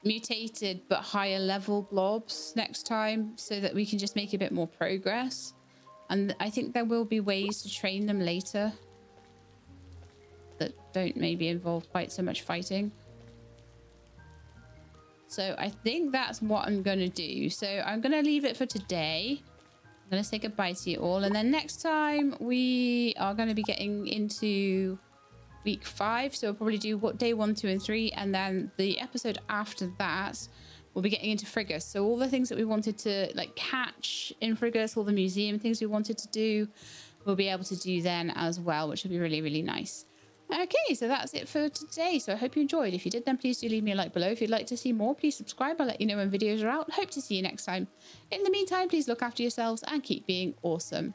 mutated but higher level blobs next time, so that we can just make a bit more progress. And I think there will be ways to train them later that don't maybe involve quite so much fighting. So I think that's what I'm going to do. So I'm going to leave it for today. I'm going to say goodbye to you all. And then next time we are going to be getting into week 5. So we'll probably do day 1, 2, and 3. And then the episode after that, we'll be getting into Frigus. So all the things that we wanted to like catch in Frigus, all the museum things we wanted to do, we'll be able to do then as well, which will be really, really nice. Okay, so that's it for today. So I hope you enjoyed. If you did, then please do leave me a like below. If you'd like to see more, please subscribe. I'll let you know when videos are out. Hope to see you next time. In the meantime, please look after yourselves and keep being awesome.